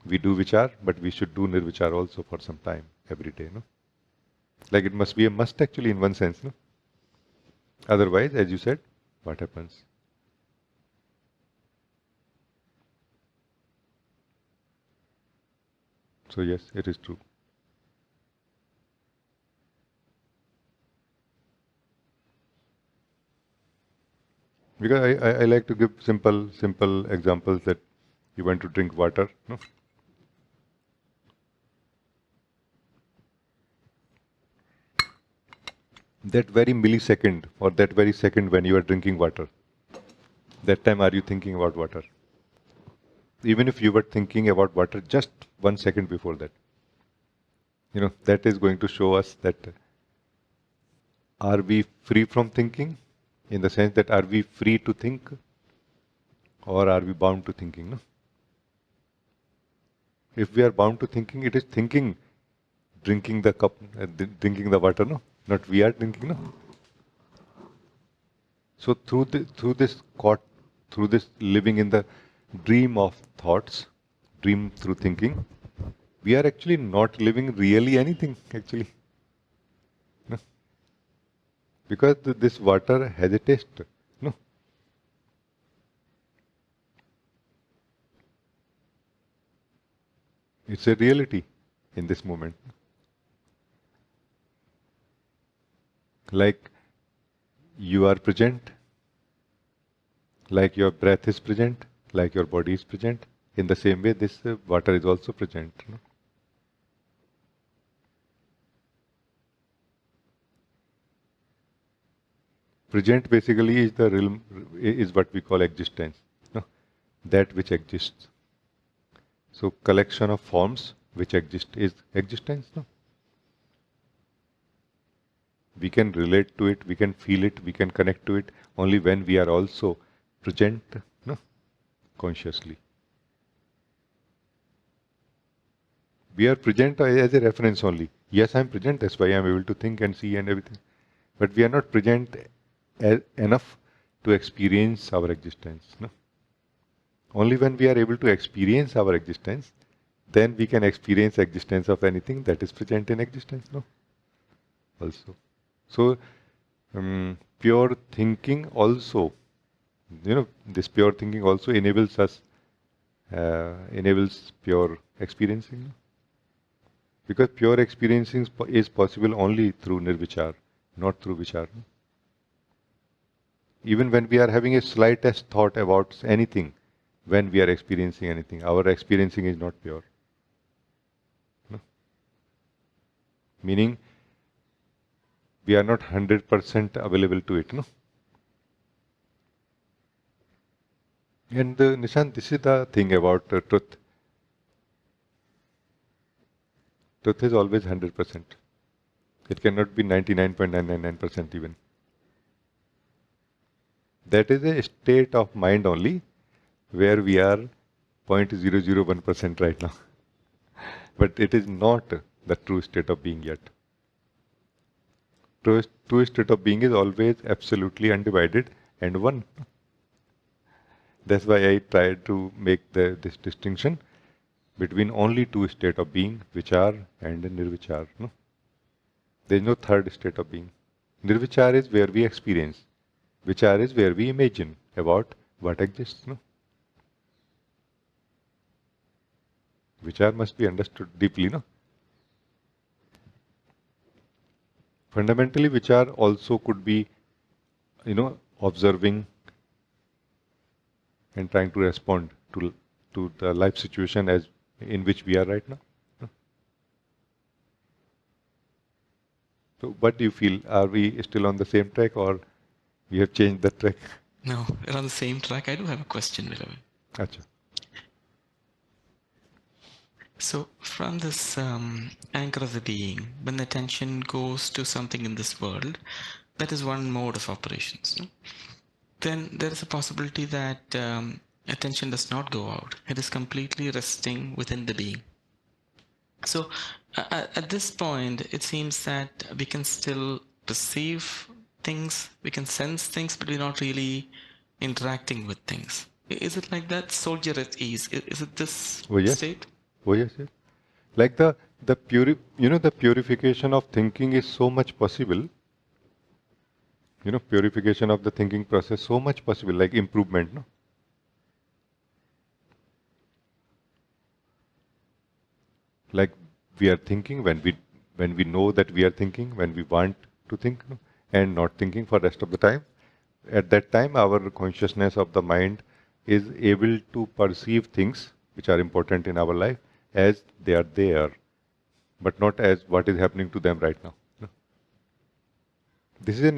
We do Vichar, but we should do Nirvichar also for some time, every day. Like it must be a must actually in one sense. Otherwise, as you said, what happens? So yes, it is true. Because I like to give simple examples that you want to drink water. That very millisecond or that very second when you are drinking water, that time are you thinking about water? Even if you were thinking about water just 1 second before that, that is going to show us that are we free from thinking, in the sense that are we free to think or are we bound to thinking? No? If we are bound to thinking, it is thinking drinking the cup, drinking the water, no? Not we are drinking, no? So through this living in the dream of thoughts, dream through thinking, we are actually not living really anything actually. No? Because this water has a taste. No? It's a reality in this moment. Like you are present, like your breath is present, like your body is present. In the same way, this water is also present. No? Present basically is the realm, is what we call existence. No? That which exists. So collection of forms which exist is existence. No? We can relate to it, we can feel it, we can connect to it only when we are also present, no? Consciously. We are present as a reference only. Yes, I am present, that's why I am able to think and see and everything. But we are not present enough to experience our existence. No? Only when we are able to experience our existence, then we can experience existence of anything that is present in existence. No? Also. So, pure thinking also, this pure thinking also enables us, enables pure experiencing. Because pure experiencing is possible only through Nirvichar, not through Vichar. Even when we are having a slightest thought about anything, when we are experiencing anything, our experiencing is not pure. No? Meaning, we are not 100% available to it. No? And Nishant, this is the thing about truth. Truth is always 100%. It cannot be 99.999% even. That is a state of mind only where we are 0.001% right now. But it is not the true state of being yet. True state of being is always absolutely undivided and one. That's why I tried to make this distinction between only two states of being, Vichar and Nirvichar. No? There is no third state of being. Nirvichar is where we experience. Vichar is where we imagine about what exists. No? Vichar must be understood deeply. No? Fundamentally, Vichar also could be, observing and trying to respond to the life situation as in which we are right now. So what do you feel? Are we still on the same track or we have changed the track? No, we're on the same track. I do have a question, Vilavan. Achha. So from this anchor of the being, when the attention goes to something in this world, that is one mode of operations. No? Then there is a possibility that attention does not go out. It is completely resting within the being. So at this point, it seems that we can still perceive things, we can sense things, but we're not really interacting with things. Is it like that? Soldier at ease. Is it this state? Oh yes, yes. Like the purification of thinking is so much possible. Purification of the thinking process, so much possible, like improvement, no? Like we are thinking when we know that we are thinking, when we want to think, no? And not thinking for the rest of the time. At that time, our consciousness of the mind is able to perceive things which are important in our life as they are there, but not as what is happening to them right now. No? This is a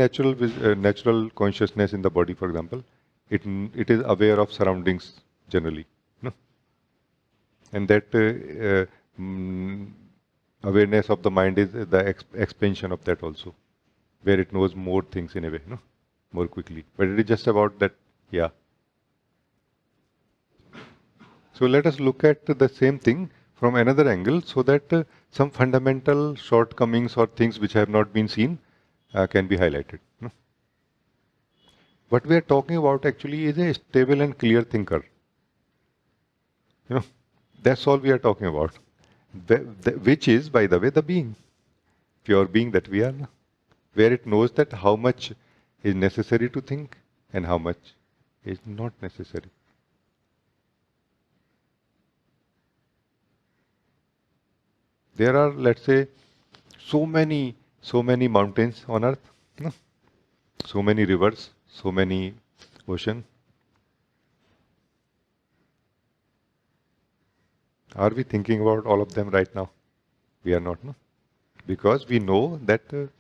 natural consciousness in the body, for example. It is aware of surroundings generally. No? And that awareness of the mind is the expansion of that also, where it knows more things in a way, no? More quickly. But it is just about that, yeah. So let us look at the same thing from another angle so that some fundamental shortcomings or things which have not been seen can be highlighted. No? What we are talking about actually is a stable and clear thinker. That's all we are talking about. which is, by the way, the being, pure being that we are, no? Where it knows that how much is necessary to think and how much is not necessary. There are, let's say, so many mountains on earth, no? So many rivers, so many oceans. Are we thinking about all of them right now? We are not, no? Because we know that it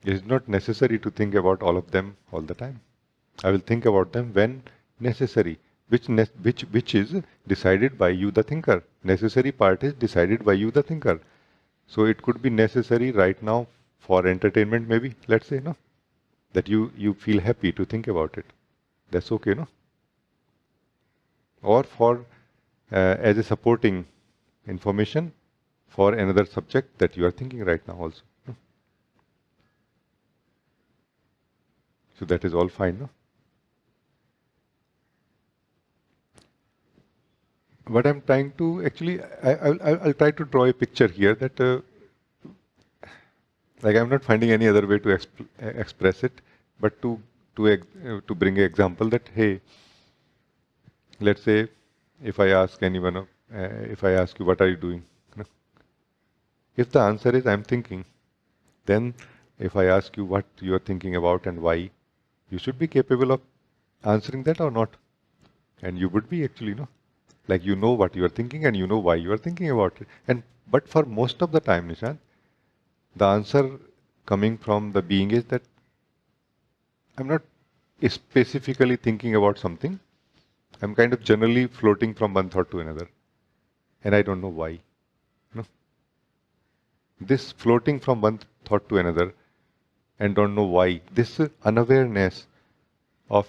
is not necessary to think about all of them all the time. I will think about them when necessary, which is decided by you, the thinker. Necessary part is decided by you, the thinker. So it could be necessary right now for entertainment, maybe, let's say, no? That you feel happy to think about it. That's okay, no? Or for as a supporting information for another subject that you are thinking right now also. No? So that is all fine, no? What I'm trying to actually, I'll try to draw a picture here that, like I'm not finding any other way to express it, but to bring an example that, hey, let's say if I ask anyone, if I ask you, what are you doing? No? If the answer is I'm thinking, then if I ask you what you are thinking about and why, you should be capable of answering that or not. And you would be actually, no? Like you know what you are thinking and you know why you are thinking about it. But for most of the time, Nishant, the answer coming from the being is that I'm not specifically thinking about something. I'm kind of generally floating from one thought to another. And I don't know why. No? This floating from one thought to another and don't know why, this unawareness of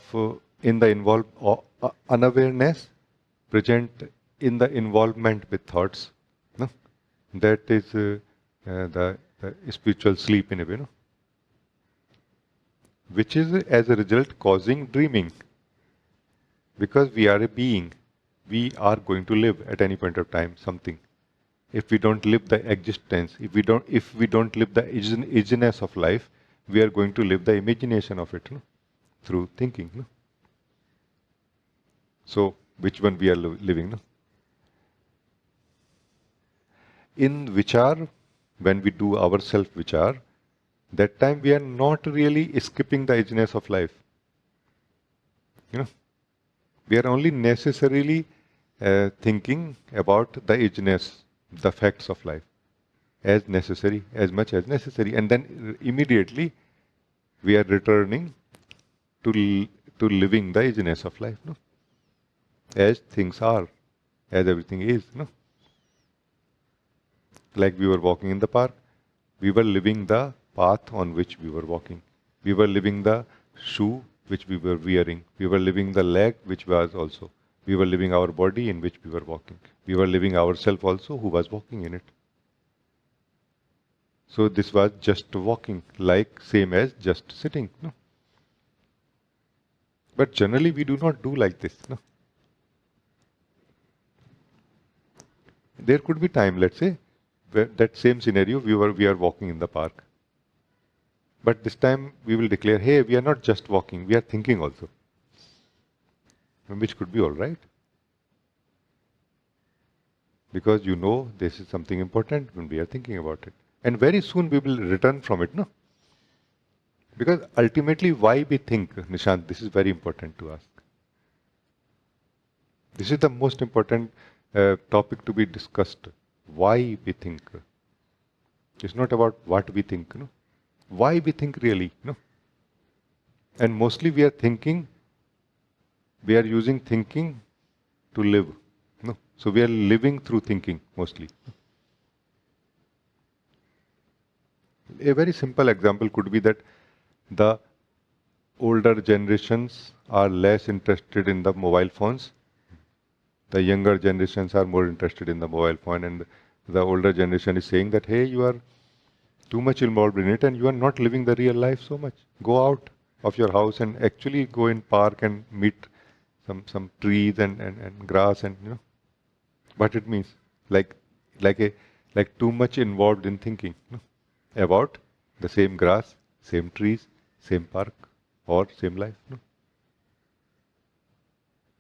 unawareness present in the involvement with thoughts, no? That is the spiritual sleep in a way, no? Which is as a result causing dreaming. Because we are a being, we are going to live at any point of time something. If we don't live the existence, if we don't live the isness of life, we are going to live the imagination of it, no? Through thinking, no? So which one we are living, no? In Vichar, when we do our self-Vichar, that time we are not really skipping the edginess of life. You know, we are only necessarily thinking about the edginess, the facts of life, as necessary, as much as necessary, and then immediately we are returning to living the edginess of life, no? As things are, as everything is, no? Like we were walking in the park, we were living the path on which we were walking. We were living the shoe which we were wearing. We were living the leg which was also. We were living our body in which we were walking. We were living ourselves also who was walking in it. So this was just walking, like same as just sitting, no? But generally we do not do like this, no? There could be time, let's say, where that same scenario, we are walking in the park. But this time we will declare, hey, we are not just walking, we are thinking also. Which could be all right. Because you know this is something important when we are thinking about it. And very soon we will return from it, no? Because ultimately why we think, Nishant, this is very important to ask. This is the most important topic to be discussed. Why we think. It's not about what we think, no? Why we think really, no? And mostly we are thinking, we are using thinking to live, no? So we are living through thinking mostly. A very simple example could be that the older generations are less interested in the mobile phones. The younger generations are more interested in the mobile phone, and the older generation is saying that, hey, you are too much involved in it and you are not living the real life so much. Go out of your house and actually go in park and meet some trees and grass and, you know, what it means. Like like too much involved in thinking, no? About the same grass, same trees, same park, or same life. No?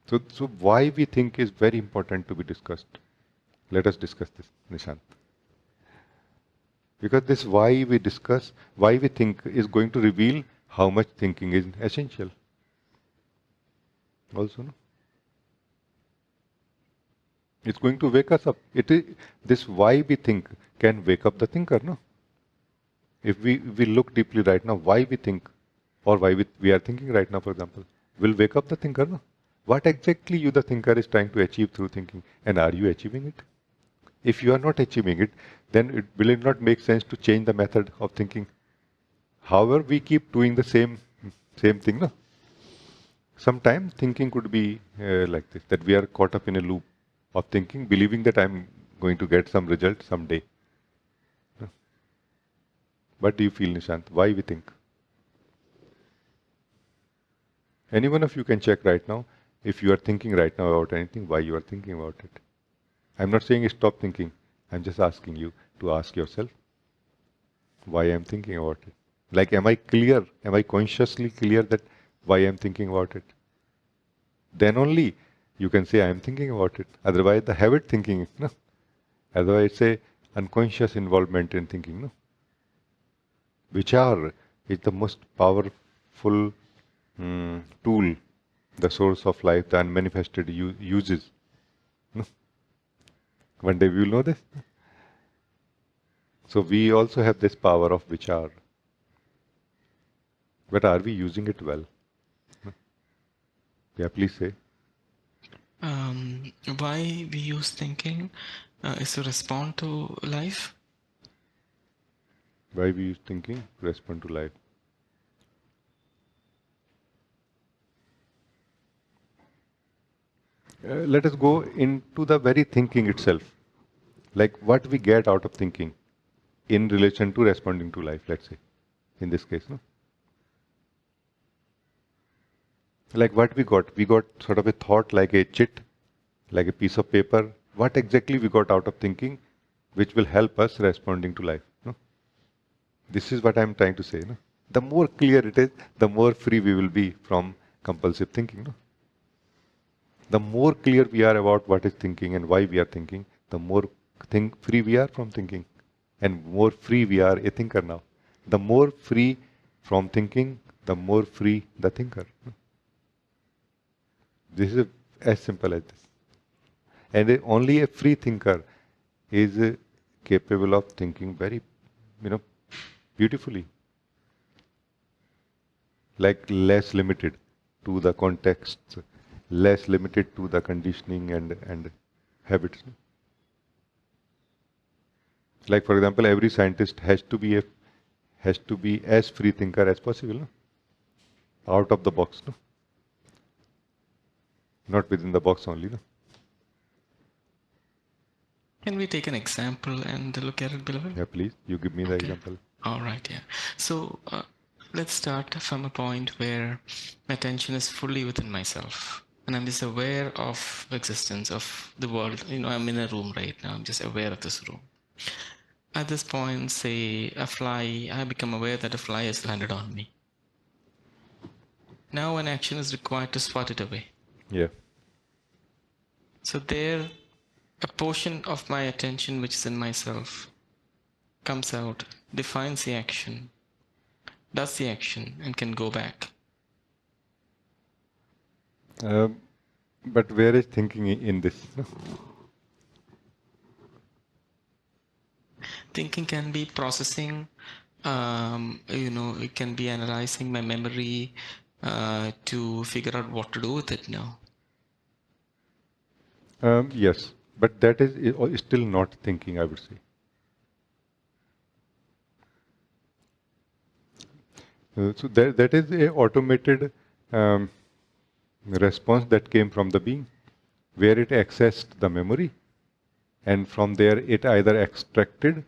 So why we think is very important to be discussed. Let us discuss this, Nishant. Because this why we discuss, why we think is going to reveal how much thinking is essential. Also, no? It's going to wake us up. It is this why we think can wake up the thinker, no? If we look deeply right now, why we think, or why we are thinking right now, for example, will wake up the thinker, no? What exactly you, the thinker, is trying to achieve through thinking, and are you achieving it? If you are not achieving it, then will it not make sense to change the method of thinking? However, we keep doing the same thing, no? Sometimes thinking could be like this, that we are caught up in a loop of thinking, believing that I'm going to get some result someday. No? What do you feel, Nishant? Why we think? Any one of you can check right now if you are thinking right now about anything, why you are thinking about it. I'm not saying stop thinking. I'm just asking you to ask yourself why I'm thinking about it. Like, am I clear? Am I consciously clear that why I'm thinking about it? Then only you can say I'm thinking about it. Otherwise, the habit thinking, no? Otherwise, it's a unconscious involvement in thinking, no? Vichar is the most powerful tool the source of life, the unmanifested uses. No? One day we will know this. So we also have this power of Vichar. But are we using it well? No? Yeah, please say. Why we use thinking is to respond to life. Why we use thinking to respond to life? Let us go into the very thinking itself. Like what we get out of thinking in relation to responding to life, let's say, in this case, no? Like what we got sort of a thought, like a chit, like a piece of paper. What exactly we got out of thinking, which will help us responding to life, no? This is what I'm trying to say, no? The more clear it is, the more free we will be from compulsive thinking, no? The more clear we are about what is thinking and why we are thinking, the more free we are from thinking. And more free we are a thinker now. The more free from thinking, the more free the thinker. This is as simple as this. And only a free thinker is capable of thinking very, beautifully. Like less limited to the contexts, less limited to the conditioning and habits. Like for example, every scientist has to be as free thinker as possible, no? Out of the box, no? Not within the box only, no? Can we take an example and look at it, beloved? Yeah, please. You give me the example. All right, yeah. So let's start from a point where my attention is fully within myself. And I'm just aware of existence of the world. I'm in a room right now. I'm just aware of this room. At this point, say a fly, I become aware that a fly has landed on me. Now an action is required to swat it away. Yeah. So there, a portion of my attention which is in myself comes out, defines the action, does the action, and can go back. But where is thinking in this? No? Thinking can be processing, it can be analyzing my memory to figure out what to do with it now. Yes, but that is still not thinking, I would say. So that is a automated response that came from the being, where it accessed the memory, and from there it either extracted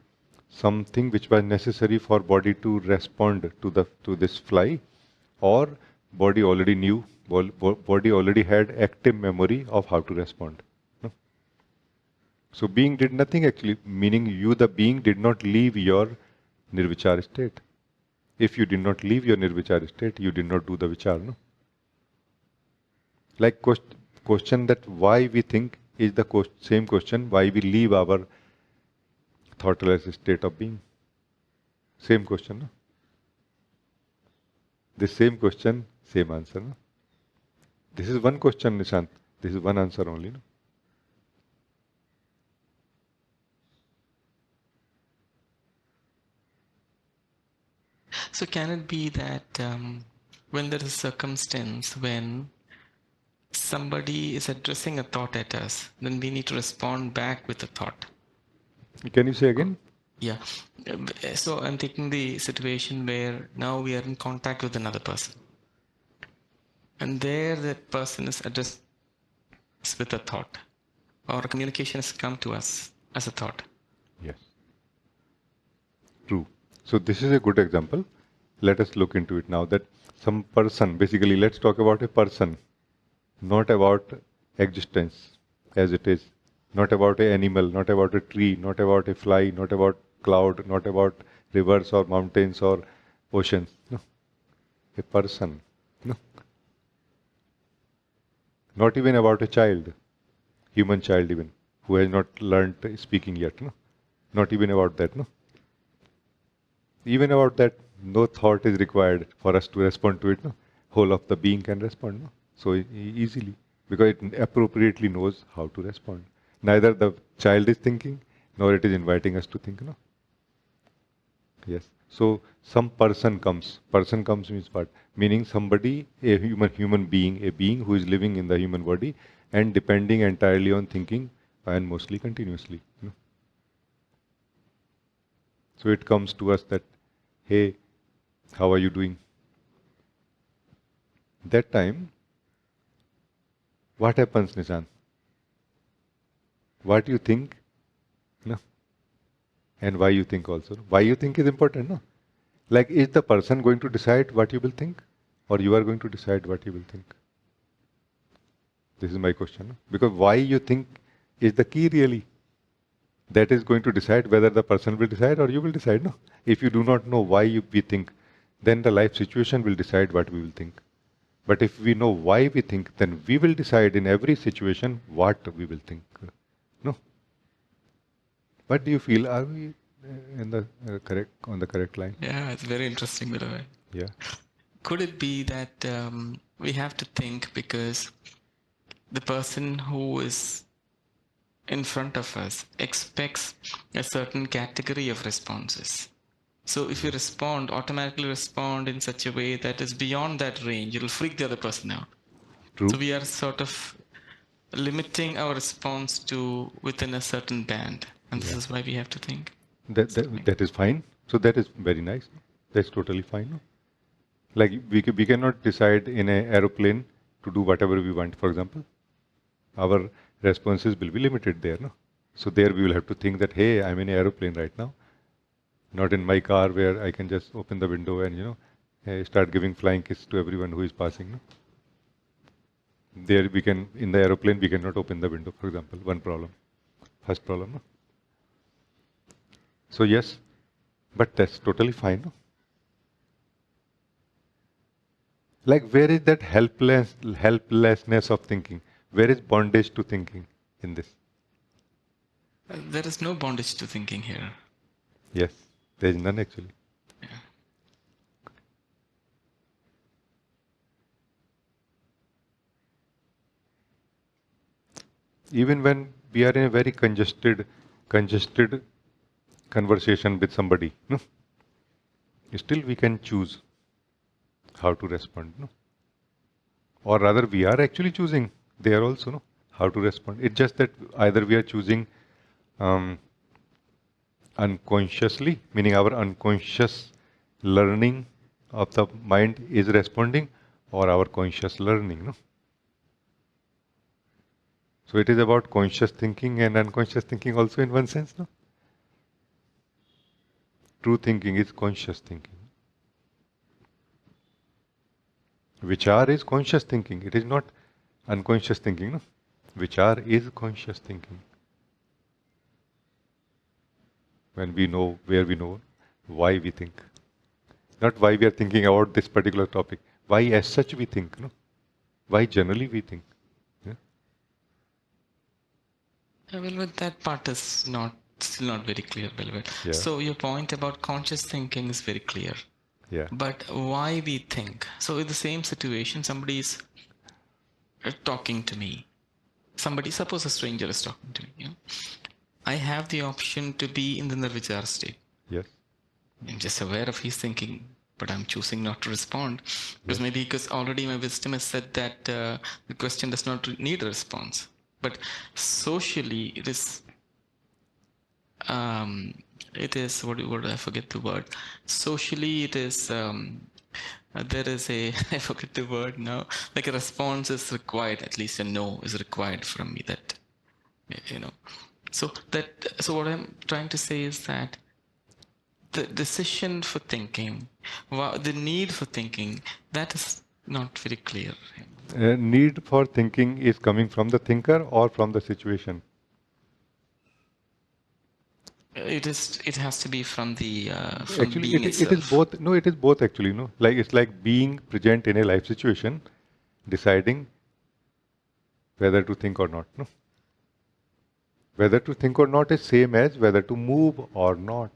something which was necessary for body to respond to this fly, or body already knew, body already had active memory of how to respond. No? So being did nothing actually, meaning you, the being, did not leave your Nirvichar state. If you did not leave your Nirvichar state, you did not do the Vichar, no? Like question that why we think is the same question why we leave our thoughtless state of being. Same question, no? The same question, same answer, no? This is one question, Nishant. This is one answer only, no? So can it be that when there is a circumstance when somebody is addressing a thought at us, then we need to respond back with a thought? Can you say again? Yeah. So I'm taking the situation where now we are in contact with another person. And there that person is addressed with a thought. Or a communication has come to us as a thought. Yes. True. So this is a good example. Let us look into it now that some person, basically let's talk about a person, not about existence as it is, not about an animal, not about a tree, not about a fly, not about cloud, not about rivers or mountains or oceans. No. A person. No. Not even about a child, human child even, who has not learnt speaking yet. No. Not even about that. No. Even about that, no thought is required for us to respond to it. No? Whole of the being can respond. No? So easily, because it appropriately knows how to respond. Neither the child is thinking, nor it is inviting us to think. No? Yes. So some person comes. Person comes means what? Meaning somebody, a human being, a being who is living in the human body and depending entirely on thinking and mostly continuously. No? So it comes to us that, hey, how are you doing? That time, what happens, Nishan? What you think, no? And why you think also. Why you think is important, no? Like, is the person going to decide what you will think? Or you are going to decide what you will think? This is my question. No? Because why you think is the key really. That is going to decide whether the person will decide or you will decide, no? If you do not know why we think, then the life situation will decide what we will think. But if we know why we think, then we will decide in every situation what we will think. No? What do you feel? Are we in the on the correct line? Yeah, it's very interesting, by the way. Yeah. Could it be that we have to think because the person who is in front of us expects a certain category of responses? So if you automatically respond in such a way that is beyond that range, it'll freak the other person out. True. So we are sort of limiting our response to within a certain band. And this is why we have to think. That is fine. So that is very nice. That's totally fine. No? Like we cannot decide in an aeroplane to do whatever we want, for example. Our responses will be limited there. No? So there we will have to think that, hey, I'm in an aeroplane right now. Not in my car where I can just open the window and, start giving flying kiss to everyone who is passing. No? There in the aeroplane, we cannot open the window, for example. One problem. First problem. No? So yes, but that's totally fine. No? Like where is that helplessness of thinking? Where is bondage to thinking in this? There is no bondage to thinking here. Yes, there is none actually. Yeah. Even when we are in a very congested conversation with somebody, no? Still we can choose how to respond, no? Or rather we are actually choosing there also, no? How to respond. It's just that either we are choosing unconsciously, meaning our unconscious learning of the mind is responding, or our conscious learning, no? So it is about conscious thinking and unconscious thinking also in one sense, no? True thinking is conscious thinking. Vichar is conscious thinking. It is not unconscious thinking, no? Vichar is conscious thinking. when we know where we know why we think. Not why we are thinking about this particular topic. Why as such we think, no? Why generally we think. Yeah? Well, but that part is still not very clear, Belved. Yeah. So your point about conscious thinking is very clear. Yeah. But why we think? So in the same situation, somebody is talking to me. Suppose a stranger is talking to me. You know? I have the option to be in the Nirvichar state. Yes. I'm just aware of his thinking, but I'm choosing not to respond. Because Yes. maybe because already my wisdom has said that the question does not need a response. But socially, it is what I forget the word. Socially, it is there is a I forget the word now. Like a response is required, at least a no is required from me. That you know. So what I'm trying to say is that the decision for thinking, the need for thinking, that is not very clear. Need for thinking is coming from the thinker or from the situation. It has to be from the Actually, being it is itself. both. No, it is both actually. No, like it's like being present in a life situation, deciding whether to think or not. No, whether to think or not is same as whether to move or not.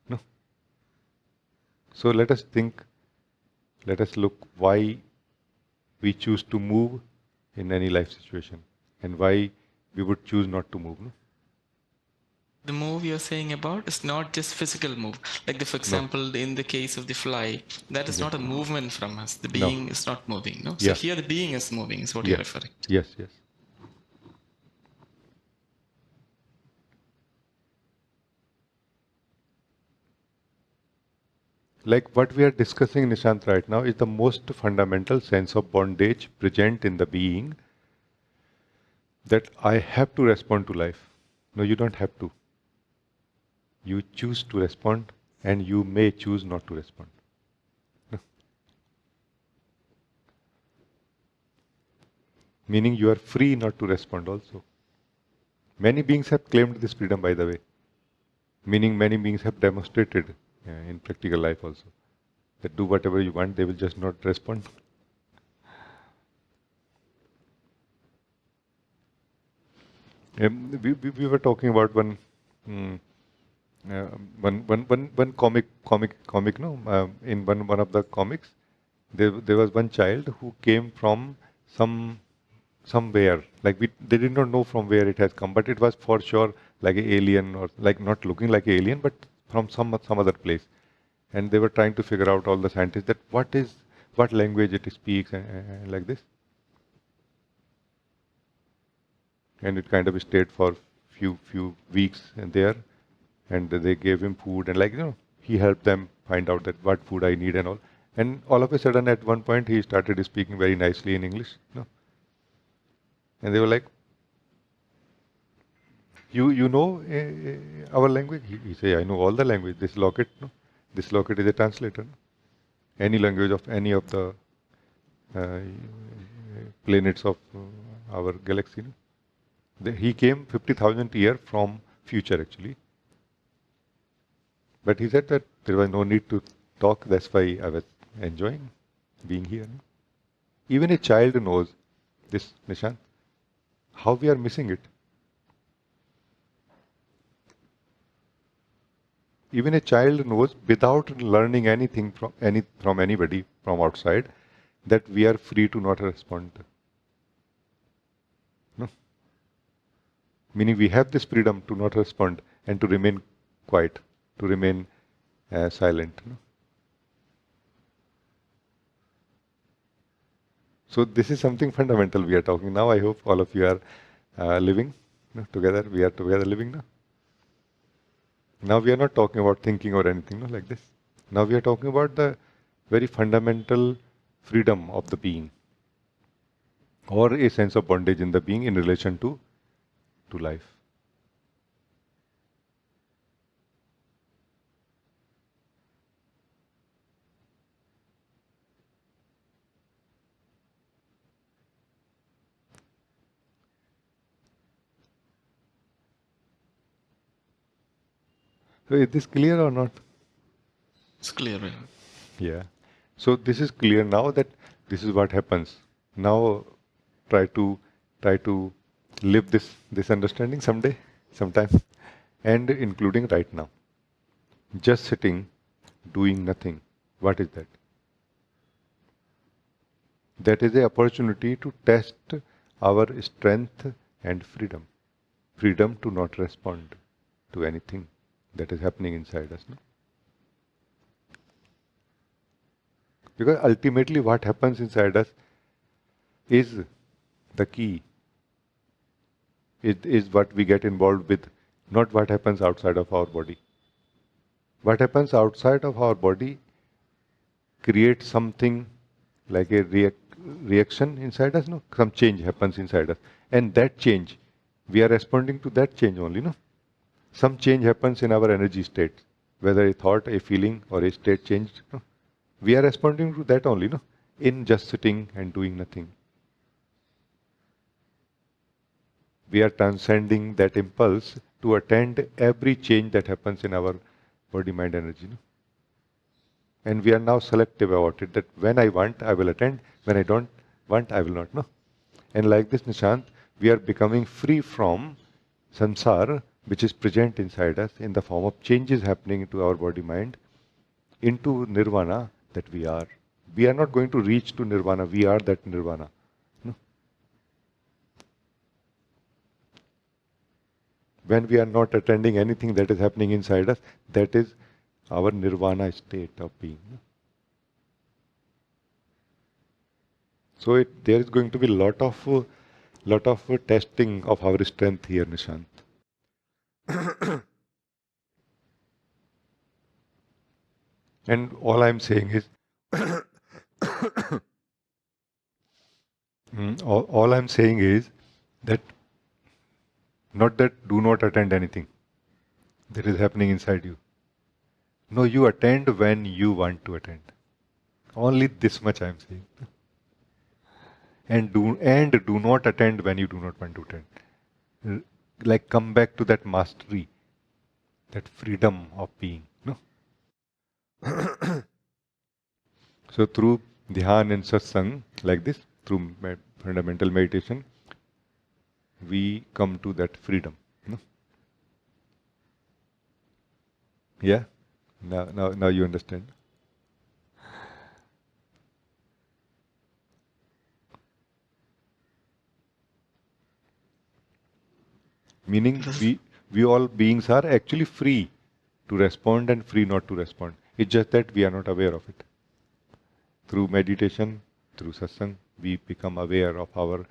No. So let us think. Let us look why we choose to move in any life situation and why we would choose not to move. No. The move you're saying about is not just physical move. Like for No. example, in the case of the fly, that is Yeah. not a movement from us. The No. being is not moving. No. So Yeah. here the being is moving. Is what you're Yeah. referring to. Yes. Yes. Like what we are discussing, Nishant, right now is the most fundamental sense of bondage present in the being, that I have to respond to life. No, you don't have to. You choose to respond and you may choose not to respond. No. Meaning you are free not to respond also. Many beings have claimed this freedom, by the way. Meaning many beings have demonstrated in practical life also. That do whatever you want, they will just not respond. We were talking about mm, one comic, no? In one of the comics, there was one child who came from some somewhere. Like they did not know from where it has come, but it was for sure like an alien, or like not looking like an alien, but from some other place. And they were trying to figure out, all the scientists, that what language it speaks, and like this. And it kind of stayed for few weeks there, and they gave him food, and he helped them find out that what food I need and all. And all of a sudden, at one point, he started speaking very nicely in English. And they were like, you know our language? He say, I know all the language. This locket is a translator. No? Any language of any of the uh, planets of our galaxy. No? He came 50,000 year from future actually. But he said that there was no need to talk. That's why I was enjoying being here. No? Even a child knows this, Nishant, how we are missing it. Even a child knows, without learning anything from anybody from outside, that we are free to not respond. No? Meaning we have this freedom to not respond and to remain quiet, to remain silent. No? So this is something fundamental we are talking now. I hope all of you are living together. We are together living now. Now we are not talking about thinking or anything like this. Now we are talking about the very fundamental freedom of the being, or a sense of bondage in the being in relation to life. So is this clear or not? It's clear. Yeah. So this is clear now that this is what happens. Now try to live this understanding sometime, and including right now. Just sitting, doing nothing. What is that? That is the opportunity to test our strength and freedom. Freedom to not respond to anything that is happening inside us. No? Because ultimately what happens inside us is the key. It is what we get involved with, not what happens outside of our body. What happens outside of our body creates something like a reaction inside us, no? Some change happens inside us. And that change, we are responding to that change only, no? Some change happens in our energy state, whether a thought, a feeling, or a state change. No? We are responding to that only, no? In just sitting and doing nothing. We are transcending that impulse to attend every change that happens in our body, mind, energy. No? And we are now selective about it, that when I want, I will attend. When I don't want, I will not. No? And like this, Nishant, we are becoming free from samsara, which is present inside us in the form of changes happening into our body, mind, into nirvana that we are. We are not going to reach to nirvana, we are that nirvana. No? When we are not attending anything that is happening inside us, that is our nirvana state of being. So there is going to be lot of testing of our strength here, Nishant. And all I'm saying is, all I'm saying is that not that do not attend anything that is happening inside you. No, you attend when you want to attend. Only this much I'm saying. And do not attend when you do not want to attend. Like come back to that mastery, that freedom of being. No? So through dhyan and satsang, like this, through fundamental meditation, we come to that freedom. No? Yeah? Now you understand. Meaning we all beings are actually free to respond and free not to respond. It's just that we are not aware of it. Through meditation, through satsang, we become aware of our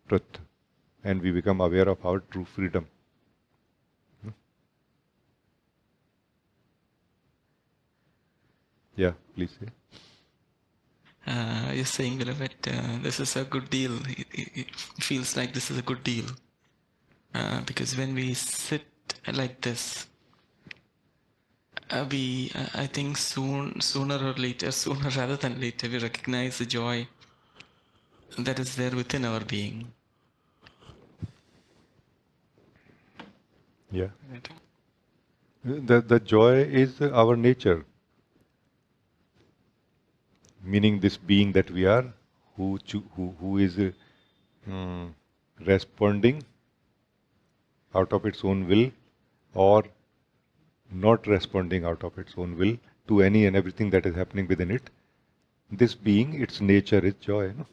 truth and we become aware of our true freedom. Yeah, please say. You're saying, beloved, this is a good deal. It feels like this is a good deal. Because when we sit like this, I think sooner or later, sooner rather than later, we recognize the joy that is there within our being. Yeah. The joy is our nature. Meaning this being that we are, who is responding out of its own will or not responding out of its own will to any and everything that is happening within it. This being, its nature is joy. No?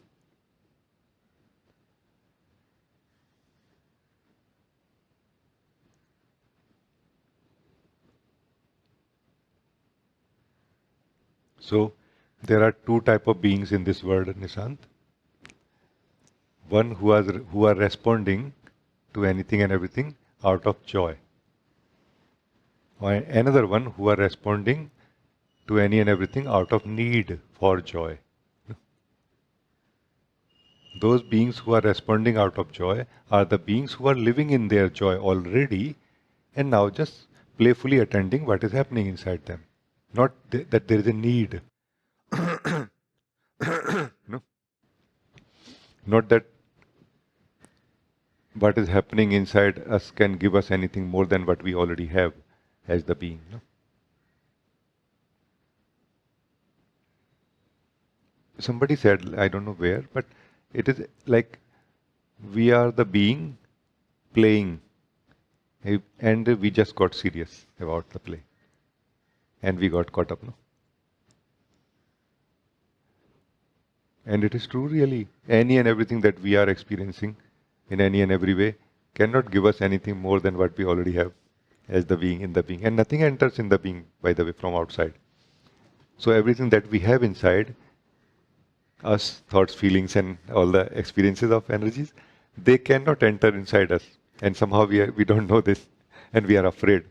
So there are two types of beings in this world, Nishant. One who are responding to anything and everything out of joy. Or another one who are responding to any and everything out of need for joy. Those beings who are responding out of joy are the beings who are living in their joy already and now just playfully attending what is happening inside them. Not that there is a need. No? Not that what is happening inside us can give us anything more than what we already have. as the being. No? Somebody said, I don't know where, but it is like we are the being playing, and we just got serious about the play, and we got caught up. No? And it is true, really. Any and everything that we are experiencing in any and every way cannot give us anything more than what we already have as the being in the being. And nothing enters in the being, by the way, from outside. So everything that we have inside us, thoughts, feelings, and all the experiences of energies, they cannot enter inside us. And somehow we don't know this, and we are afraid.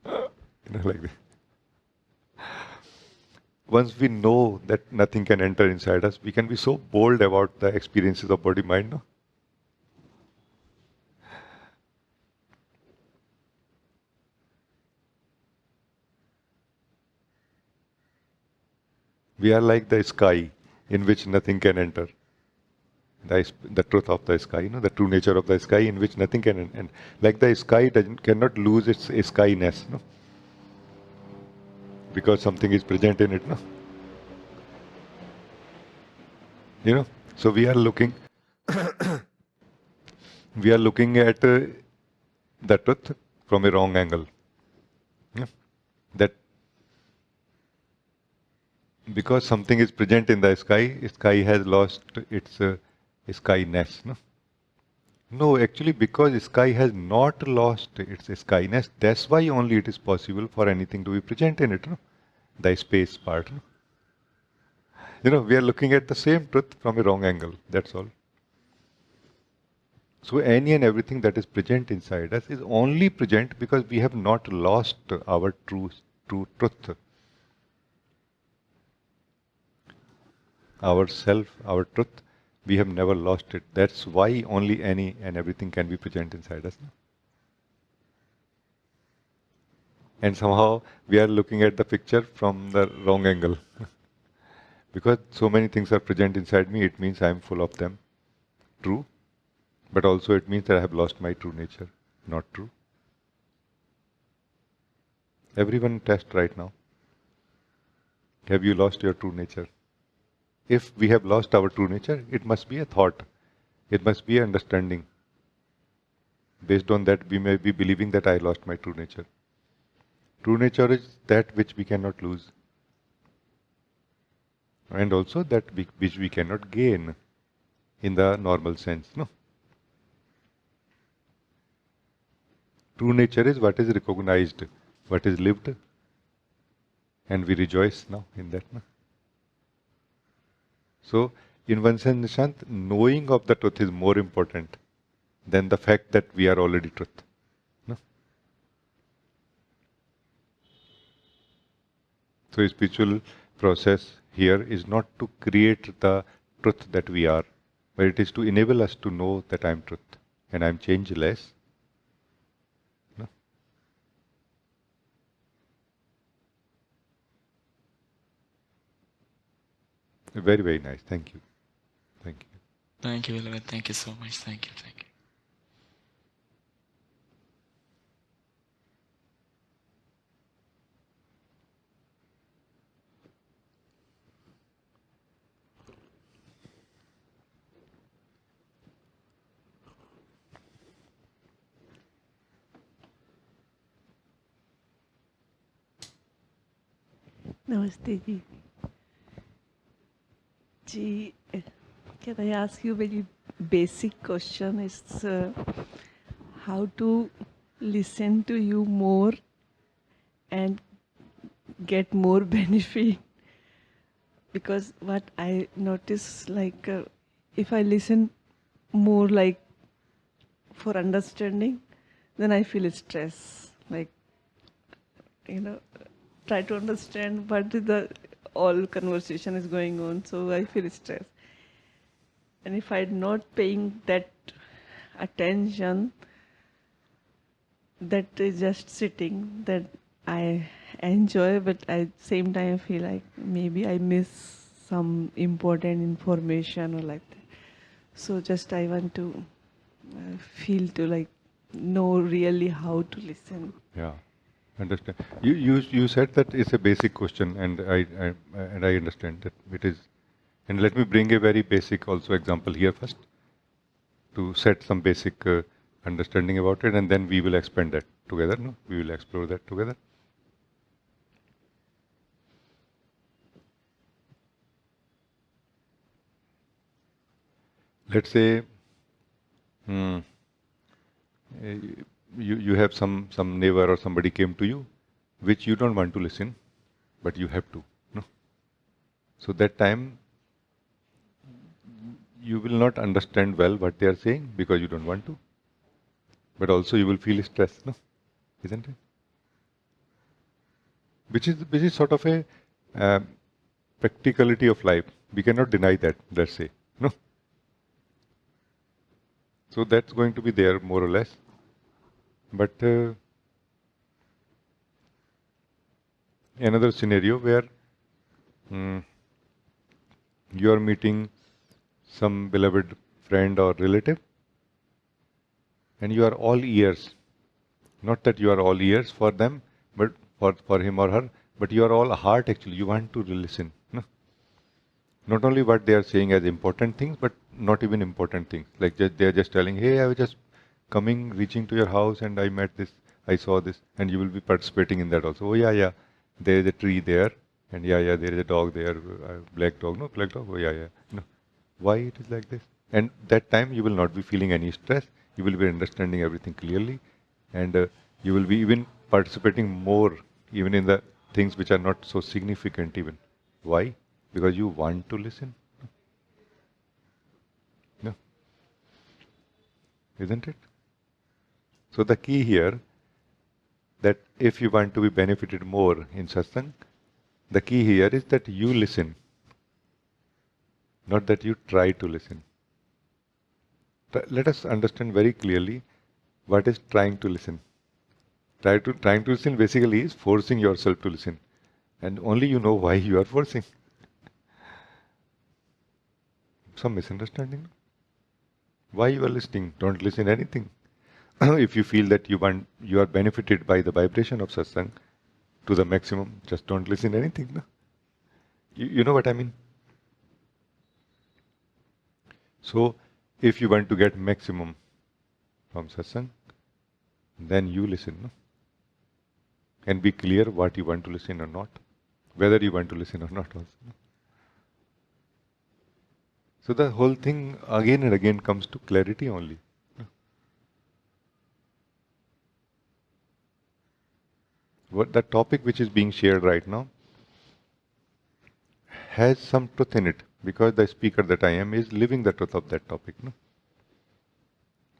Like this. Once we know that nothing can enter inside us, we can be so bold about the experiences of body-mind, no? We are like the sky in which nothing can enter. The truth of the sky, the true nature of the sky in which nothing can enter. Like the sky cannot lose its skyness, no? Because something is present in it, no? So we are looking at the truth from a wrong angle. Yeah? That because something is present in the sky has lost its skyness. No, actually, because sky has not lost its skyness, that's why only it is possible for anything to be present in it. No? The space part. No? We are looking at the same truth from a wrong angle. That's all. So any and everything that is present inside us is only present because we have not lost our true truth. Our self, our truth, we have never lost it. That's why only any and everything can be present inside us. And somehow we are looking at the picture from the wrong angle. Because so many things are present inside me, it means I am full of them. True. But also it means that I have lost my true nature. Not true. Everyone test right now. Have you lost your true nature? If we have lost our true nature, it must be a thought. It must be an understanding. Based on that, we may be believing that I lost my true nature. True nature is that which we cannot lose. And also that which we cannot gain in the normal sense. No? True nature is what is recognized, what is lived. And we rejoice now in that. No? So, in one sense, Nishant, knowing of the truth is more important than the fact that we are already truth. No? So, spiritual process here is not to create the truth that we are, but it is to enable us to know that I am truth and I am changeless. No? Very, very nice. Thank you. Thank you. Thank you, beloved. Thank you so much. Thank you. Thank you. Namaste ji. Ji, can I ask you a very basic question? It's how to listen to you more and get more benefit. Because what I notice, like, if I listen more like for understanding, then I feel stress. Like, try to understand what is the all conversation is going on, so I feel stress. And if I'm not paying that attention, that is just sitting, that I enjoy, but at the same time I feel like maybe I miss some important information or like that. So just I want to feel to like know really how to listen. Yeah. Understand. You said that it's a basic question, and I understand that it is. And let me bring a very basic also example here first to set some basic understanding about it, and then we will expand that together. No, we will explore that together. Let's say you have some neighbor or somebody came to you, which you don't want to listen, but you have to. No? So that time you will not understand well what they are saying because you don't want to, but also you will feel stress, no? Isn't it? Which is sort of a practicality of life. We cannot deny that. Let's say, no. So that's going to be there more or less. But another scenario where you are meeting some beloved friend or relative, and you are all ears. Not that you are all ears for them, but for him or her, but you are all heart actually. You want to listen. No? Not only what they are saying as important things, but not even important things. Like they are just telling, hey, I was just reaching to your house, and I met this, I saw this, and you will be participating in that also. Oh yeah, there is a tree there, and yeah, there is a dog there, black dog, oh yeah. No. Why it is like this? And that time you will not be feeling any stress. You will be understanding everything clearly, and you will be even participating more, even in the things which are not so significant even. Why? Because you want to listen. No. Isn't it? So the key here, that if you want to be benefited more in satsang, the key here is that you listen, not that you try to listen. Let us understand very clearly what is trying to listen. Trying to listen basically is forcing yourself to listen, and only you know why you are forcing. Some misunderstanding. Why you are listening? Don't listen anything. If you feel that you are benefited by the vibration of satsang to the maximum, just don't listen anything. No? You know what I mean? So, if you want to get maximum from satsang, then you listen. No? And be clear what you want to listen or not. Whether you want to listen or not also. No? So the whole thing again and again comes to clarity only. What the topic which is being shared right now has some truth in it, because the speaker that I am is living the truth of that topic. No?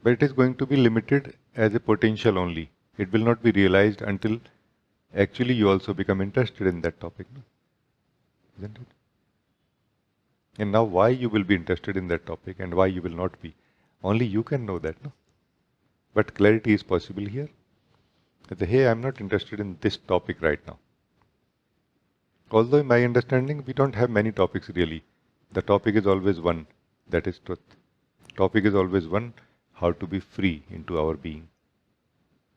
But it is going to be limited as a potential only. It will not be realized until actually you also become interested in that topic. No? Isn't it? And now why you will be interested in that topic and why you will not be, only you can know that. No? But clarity is possible here. That, hey, I'm not interested in this topic right now. Although in my understanding, we don't have many topics really. The topic is always one, that is truth. Topic is always one, how to be free into our being.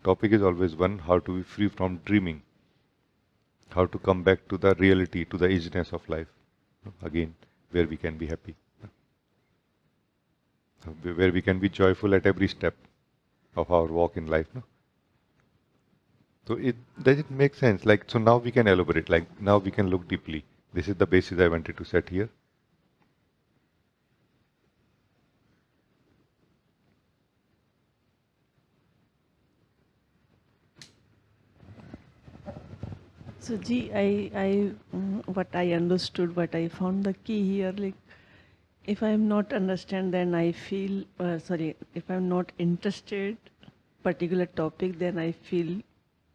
Topic is always one, how to be free from dreaming. How to come back to the reality, to the isness of life. Again, where we can be happy. Where we can be joyful at every step of our walk in life. No? So does it make sense? Like, so now we can elaborate, like now we can look deeply. This is the basis I wanted to set here. So, what I understood, what I found the key here, like, if I am not understand, then I feel, if I'm not interested particular topic, then I feel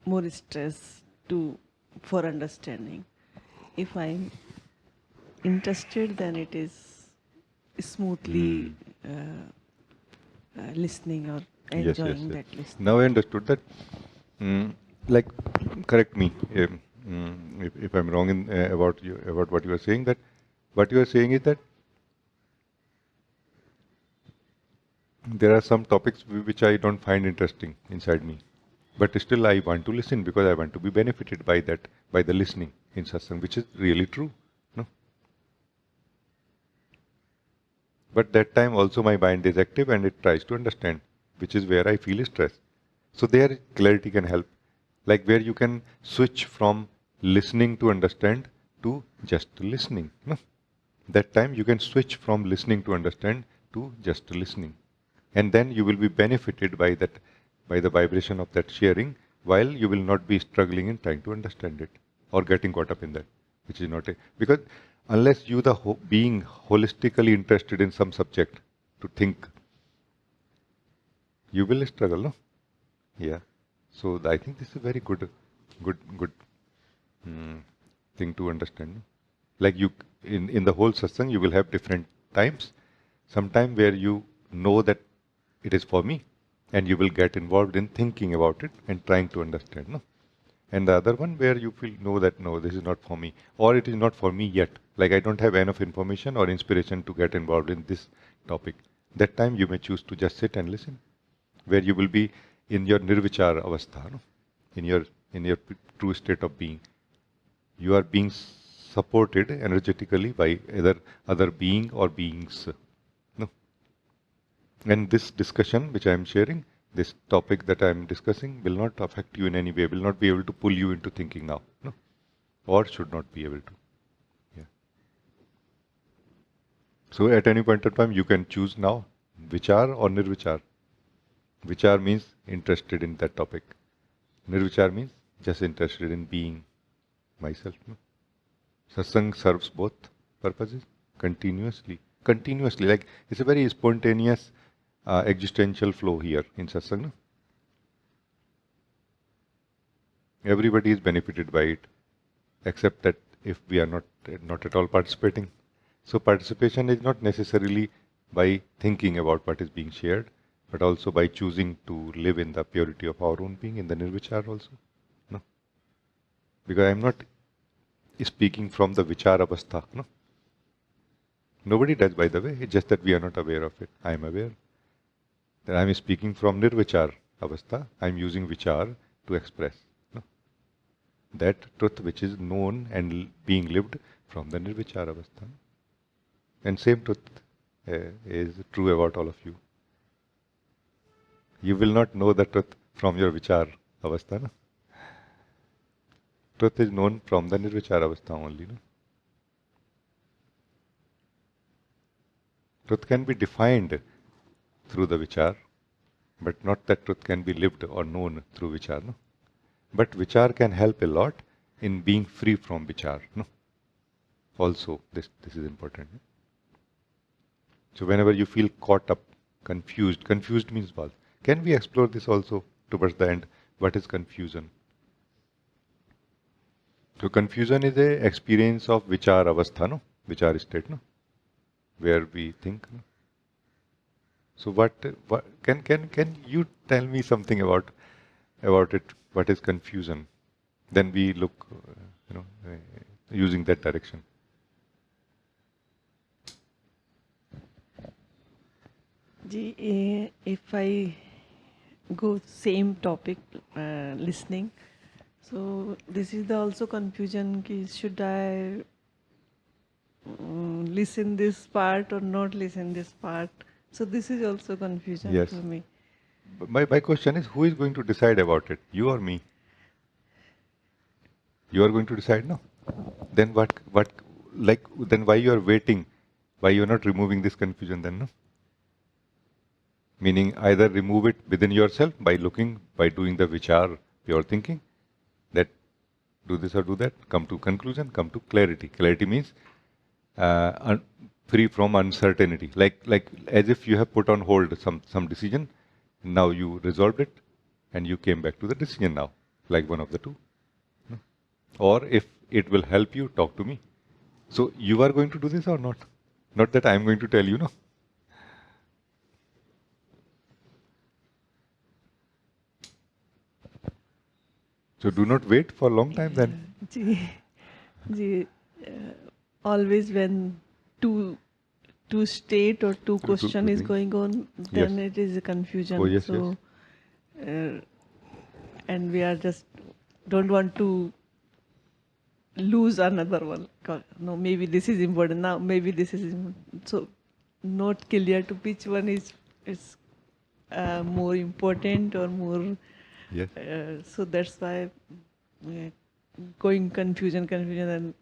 more stress for understanding. If I'm interested, then it is smoothly listening or enjoying that listening. Now I understood that. Like, correct me if I'm wrong in about what you are saying. That what you are saying is that there are some topics which I don't find interesting inside me. But still I want to listen because I want to be benefited by that, by the listening in satsang, which is really true. No? But that time also my mind is active and it tries to understand, which is where I feel stress. So there clarity can help. Like where you can switch from listening to understand to just listening. No? That time you can switch from listening to understand to just listening. And then you will be benefited by that, by the vibration of that sharing, while you will not be struggling in trying to understand it or getting caught up in that, which is not a, because unless you being holistically interested in some subject to think, you will struggle, no? Yeah. So I think this is a very good thing to understand. No? Like you, in the whole satsang, you will have different times. Sometime where you know that it is for me, and you will get involved in thinking about it and trying to understand. No? And the other one where you feel know that no, this is not for me, or it is not for me yet. Like I don't have enough information or inspiration to get involved in this topic. That time you may choose to just sit and listen, where you will be in your Nirvichar avastha, no? in your true state of being. You are being supported energetically by either other being or beings. No? And this discussion which I am sharing, this topic that I am discussing will not affect you in any way, will not be able to pull you into thinking now. No? Or should not be able to. Yeah. So at any point of time you can choose now, Vichar or Nirvichar. Vichar means interested in that topic. Nirvichar means just interested in being myself. No? Satsang serves both purposes continuously. Continuously, like it's a very spontaneous existential flow here in satsang. No? Everybody is benefited by it, except that if we are not at all participating. So participation is not necessarily by thinking about what is being shared, but also by choosing to live in the purity of our own being, in the Nirvichar also. No? Because I am not speaking from the Vichar avastha. No? Nobody does, by the way. It's just that we are not aware of it. I am aware that I am speaking from Nirvichar avastha. I am using Vichar to express that truth which is known and being lived from the Nirvichar avastha. And same truth is true about all of you. You will not know the truth from your Vichar avastha. No? Truth is known from the Nirvichar avastha only. No? Truth can be defined through the Vichar, but not that truth can be lived or known through Vichar. No? But Vichar can help a lot in being free from Vichar. No? Also, this is important. No? So whenever you feel caught up, confused means what? Can we explore this also towards the end? What is confusion? So confusion is a experience of Vichar avastha, no? Vichar state, no? Where we think. No? So what can you tell me something about it? What is confusion? Then we look, using that direction. If I go same topic, listening, so this is the also confusion, ki should I listen this part or not listen this part? So this is also confusion Yes. for me. My question is, who is going to decide about it? You or me? You are going to decide, no? Then then why you are waiting? Why you are not removing this confusion then, no? Meaning either remove it within yourself by doing the Vichar, pure thinking, that do this or do that, come to conclusion, come to clarity. Clarity means free from uncertainty. Like as if you have put on hold some decision, now you resolved it, and you came back to the decision now, like one of the two. No? Or if it will help you, talk to me. So you are going to do this or not? Not that I am going to tell you, no? So do not wait for a long time then. Always when two state or two question is going on, then Yes. it is a confusion. Oh, yes, so and we are just don't want to lose another one. No, maybe this is important now. Maybe this is so not clear to which one is more important or more. Yes. So that's why going confusion, and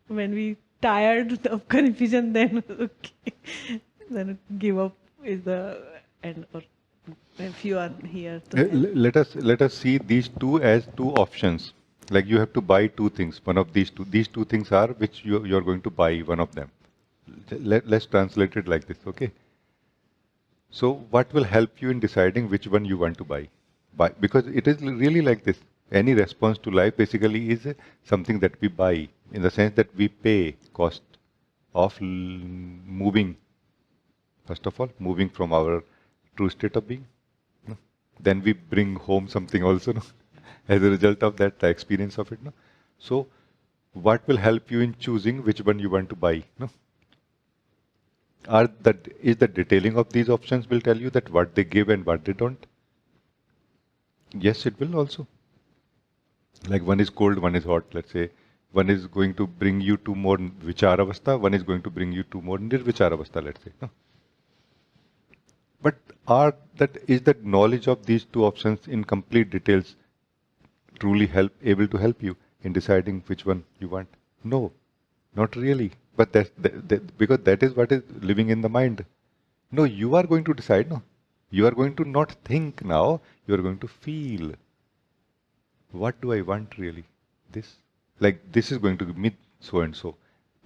when we tired of confusion, then okay, then give up is the end. Or if you are here to help. Let us see these two as two options. Like you have to buy two things. One of these two. These two things are which you are going to buy one of them. Let's translate it like this. Okay. So what will help you in deciding which one you want to buy? Because it is really like this. Any response to life basically is something that we buy, in the sense that we pay cost of moving. First of all, moving from our true state of being. No? Then we bring home something also, no? As a result of that, the experience of it. No? So, what will help you in choosing which one you want to buy? No? Is the detailing of these options will tell you that what they give and what they don't? Yes, it will also. Like one is cold, one is hot, let's say. One is going to bring you to more Vichar avista, one is going to bring you to more Nirvichar avista, let's say. No? But is that knowledge of these two options in complete details truly able to help you in deciding which one you want? No, not really. But because that is what is living in the mind. No, you are going to decide. No, you are going to not think now. You are going to feel. What do I want really? This, like this is going to give me so and so,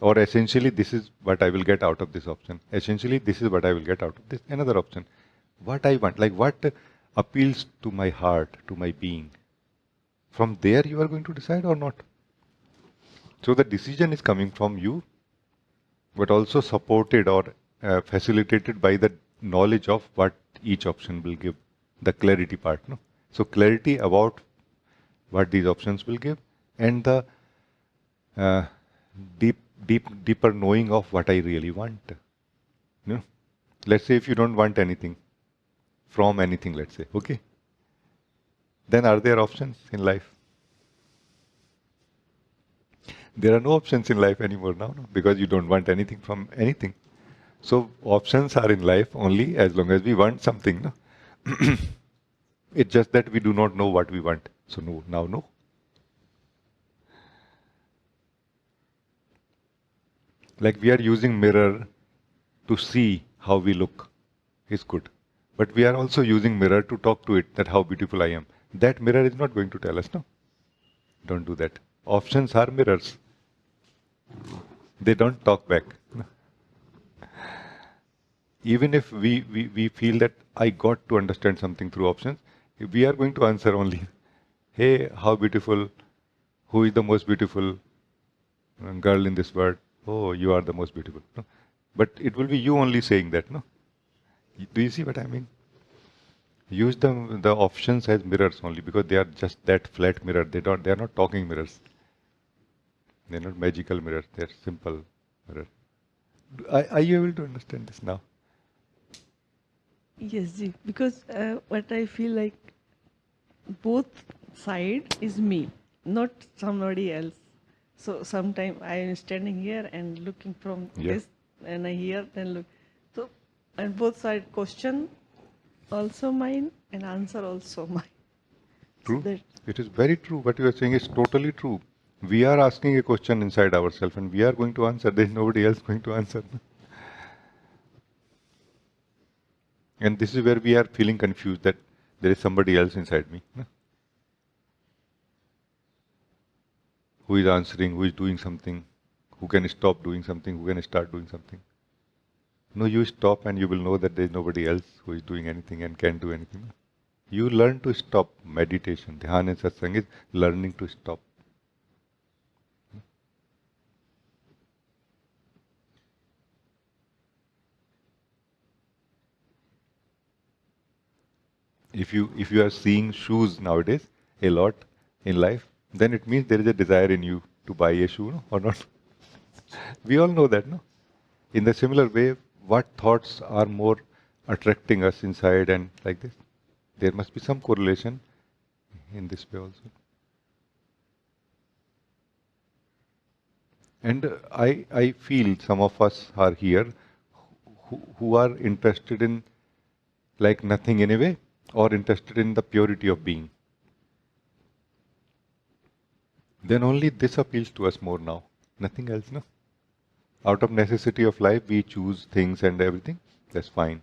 or essentially this is what I will get out of this option. Essentially this is what I will get out of this another option. What I want, like what appeals to my heart, to my being. From there you are going to decide or not. So the decision is coming from you, but also supported or facilitated by the knowledge of what each option will give, the clarity part. No? So clarity about what these options will give, and the deeper knowing of what I really want. You know? Let's say if you don't want anything from anything, let's say, okay, then are there options in life? There are no options in life anymore now, no? Because you don't want anything from anything. So options are in life only as long as we want something. No? It's just that we do not know what we want. So no. Like we are using mirror to see how we look is good. But we are also using mirror to talk to it that how beautiful I am. That mirror is not going to tell us, no. Don't do that. Options are mirrors. They don't talk back. No. Even if we feel that I got to understand something through options, we are going to answer only, hey, how beautiful, who is the most beautiful girl in this world? Oh, you are the most beautiful. No? But it will be you only saying that, no? Do you see what I mean? Use the options as mirrors only, because they are just that flat mirror. They are not talking mirrors. They're not magical mirrors. They're simple mirrors. Are you able to understand this now? Yes, Ji, because what I feel like both side is me, not somebody else. So sometimes I am standing here and looking from this, and I hear then look. So and both side question also mine and answer also mine. True. So It is very true. What you are saying is totally true. We are asking a question inside ourselves and we are going to answer. There is nobody else going to answer. And this is where we are feeling confused that there is somebody else inside me. Who is answering, who is doing something, who can stop doing something, who can start doing something. No, you stop and you will know that there is nobody else who is doing anything and can do anything. You learn to stop. Meditation, Dhyan and Satsang is learning to stop. If you are seeing shoes nowadays a lot in life, then it means there is a desire in you to buy a shoe, no? Or not. We all know that, no? In the similar way, what thoughts are more attracting us inside and like this? There must be some correlation in this way also. And I feel some of us are here who are interested in like nothing in a way, or interested in the purity of being. Then only this appeals to us more now. Nothing else, no? Out of necessity of life, we choose things and everything. That's fine.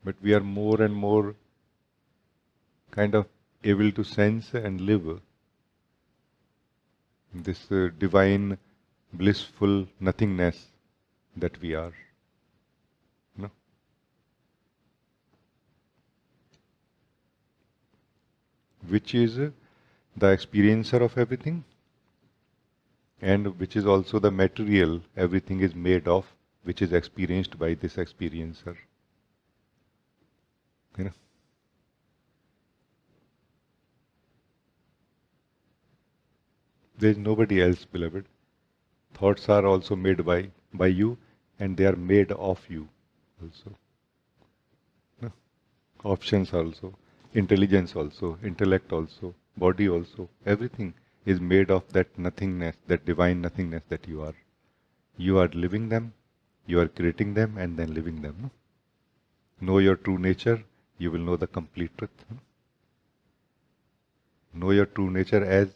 But we are more and more kind of able to sense and live this divine, blissful nothingness that we are. No? Which is the experiencer of everything, and which is also the material everything is made of, which is experienced by this experiencer. You know? There is nobody else, beloved. Thoughts are also made by you, and they are made of you also. No? Options also, intelligence also, intellect also, body also, everything is made of that nothingness, that divine nothingness that you are. You are living them, you are creating them, and then living them. No? Know your true nature, you will know the complete truth. No? Know your true nature as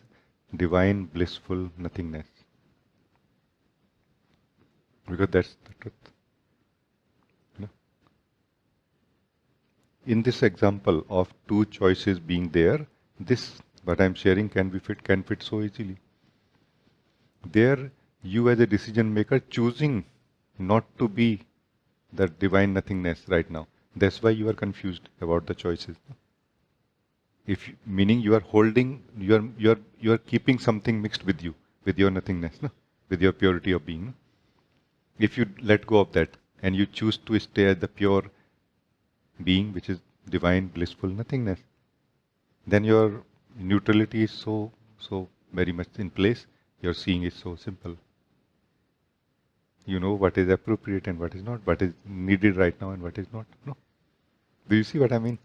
divine, blissful nothingness. Because that's the truth. No? In this example of two choices being there, this what I'm sharing can fit so easily. There, you as a decision maker choosing not to be the divine nothingness right now. That's why you are confused about the choices. Meaning you are holding, you are keeping something mixed with you, with your nothingness, no? With your purity of being. No? If you let go of that and you choose to stay as the pure being, which is divine, blissful nothingness, then your neutrality is so very much in place. Your seeing is so simple. You know what is appropriate and what is not, what is needed right now and what is not. No? Do you see what I mean?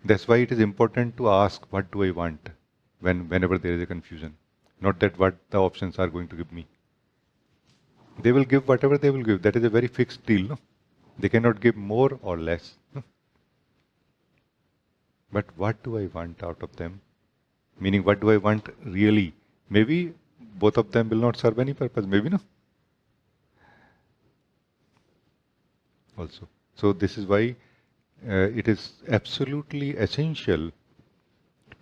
That's why it is important to ask, what do I want, whenever there is a confusion. Not that what the options are going to give me. They will give whatever they will give. That is a very fixed deal. No? They cannot give more or less. No? But what do I want out of them? Meaning, what do I want really? Maybe both of them will not serve any purpose. Maybe no. Also. So this is why it is absolutely essential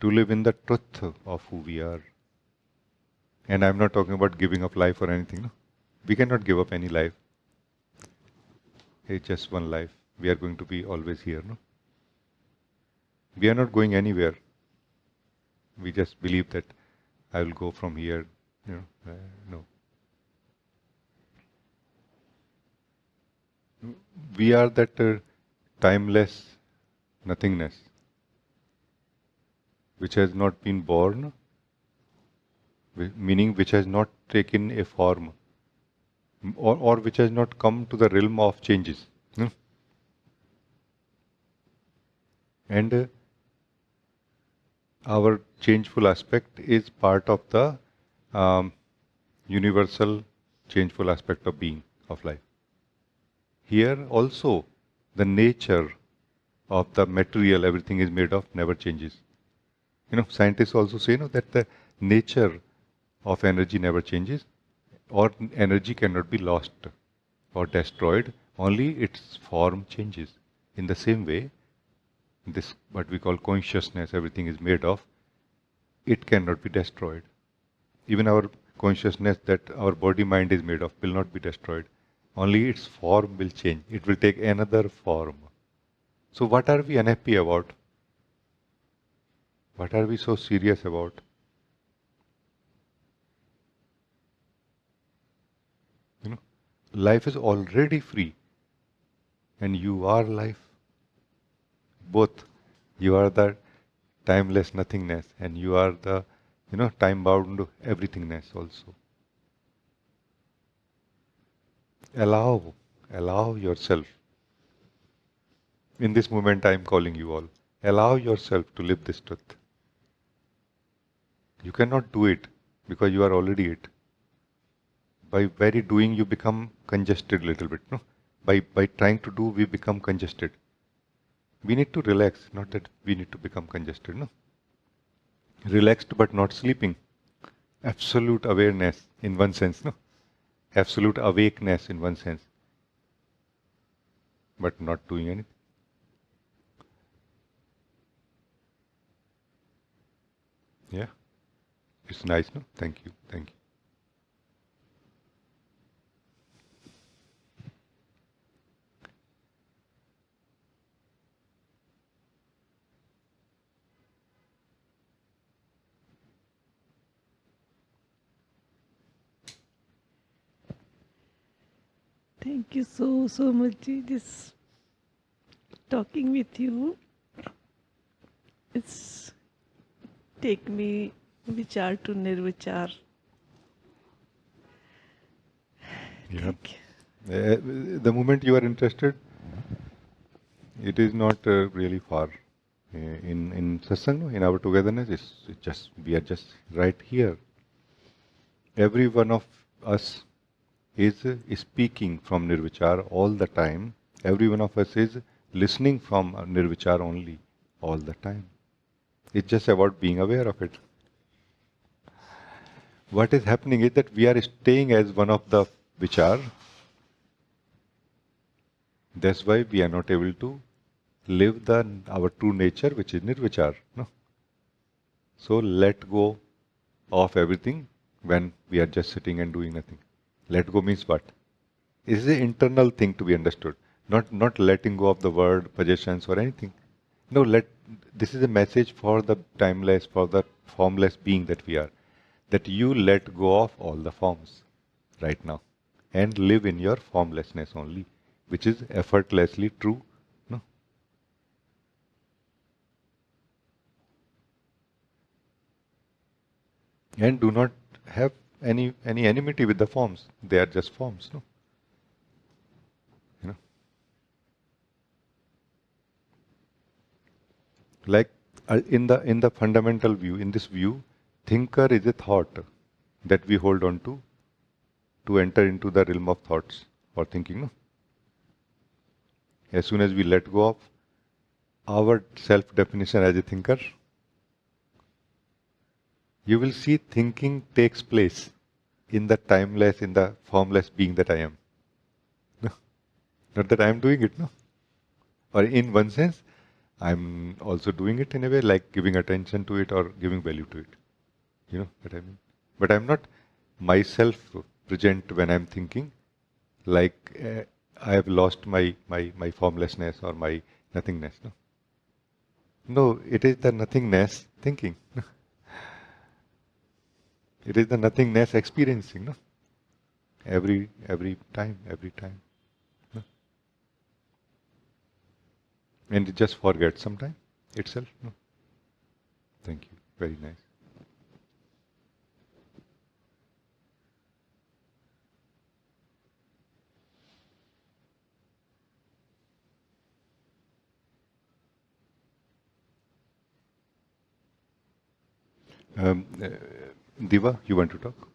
to live in the truth of who we are. And I'm not talking about giving up life or anything. No? We cannot give up any life. It's just one life. We are going to be always here. No? We are not going anywhere. We just believe that I will go from here. No. We are that timeless nothingness, which has not been born, meaning which has not taken a form, or which has not come to the realm of changes. And our changeful aspect is part of the universal changeful aspect of being, of life. Here also, the nature of the material everything is made of never changes. Scientists also say that the nature of energy never changes, or energy cannot be lost or destroyed, only its form changes. In the same way, this what we call consciousness, everything is made of, it cannot be destroyed. Even our consciousness that our body mind is made of will not be destroyed. Only its form will change. It will take another form. So what are we unhappy about? What are we so serious about? Life is already free, and you are life. Both. You are the timeless nothingness, and you are the, time-bound everythingness also. Allow yourself. In this moment, I am calling you all. Allow yourself to live this truth. You cannot do it because you are already it. By very doing, you become congested a little bit. No? By trying to do, we become congested. We need to relax, not that we need to become congested. No? Relaxed but not sleeping. Absolute awareness in one sense. No? Absolute awakeness in one sense. But not doing anything. Yeah. It's nice, no? Thank you. Thank you. Thank you so much, Ji. This talking with you, it's take me Vichar to Nirvichar. Yeah. The moment you are interested, it is not really far. In Satsang, no? In our togetherness, it's just we are just right here. Every one of us is speaking from Nirvichar all the time. Every one of us is listening from Nirvichar only all the time. It's just about being aware of it. What is happening is that we are staying as one of the Vichar. That's why we are not able to live our true nature, which is Nirvichar. No? So let go of everything when we are just sitting and doing nothing. Let go means what? It is an internal thing to be understood, not letting go of the word, possessions or anything. No, this is a message for the timeless, for the formless being that we are. That you let go of all the forms right now and live in your formlessness only, which is effortlessly true. No? And do not have any enmity with the forms. They are just forms. No? You know? Like in the fundamental view, in this view, thinker is a thought that we hold on to enter into the realm of thoughts or thinking. No? As soon as we let go of our self-definition as a thinker, you will see thinking takes place in the timeless, in the formless being that I am. No? Not that I am doing it, no? Or in one sense, I'm also doing it in a way like giving attention to it or giving value to it. You know what I mean? But I'm not myself present when I'm thinking like I have lost my formlessness or my nothingness. No? No, it is the nothingness thinking. It is the nothingness experiencing, no? Every time, every time. No? And it just forgets sometime itself. No? Thank you. Very nice. Diva, you want to talk?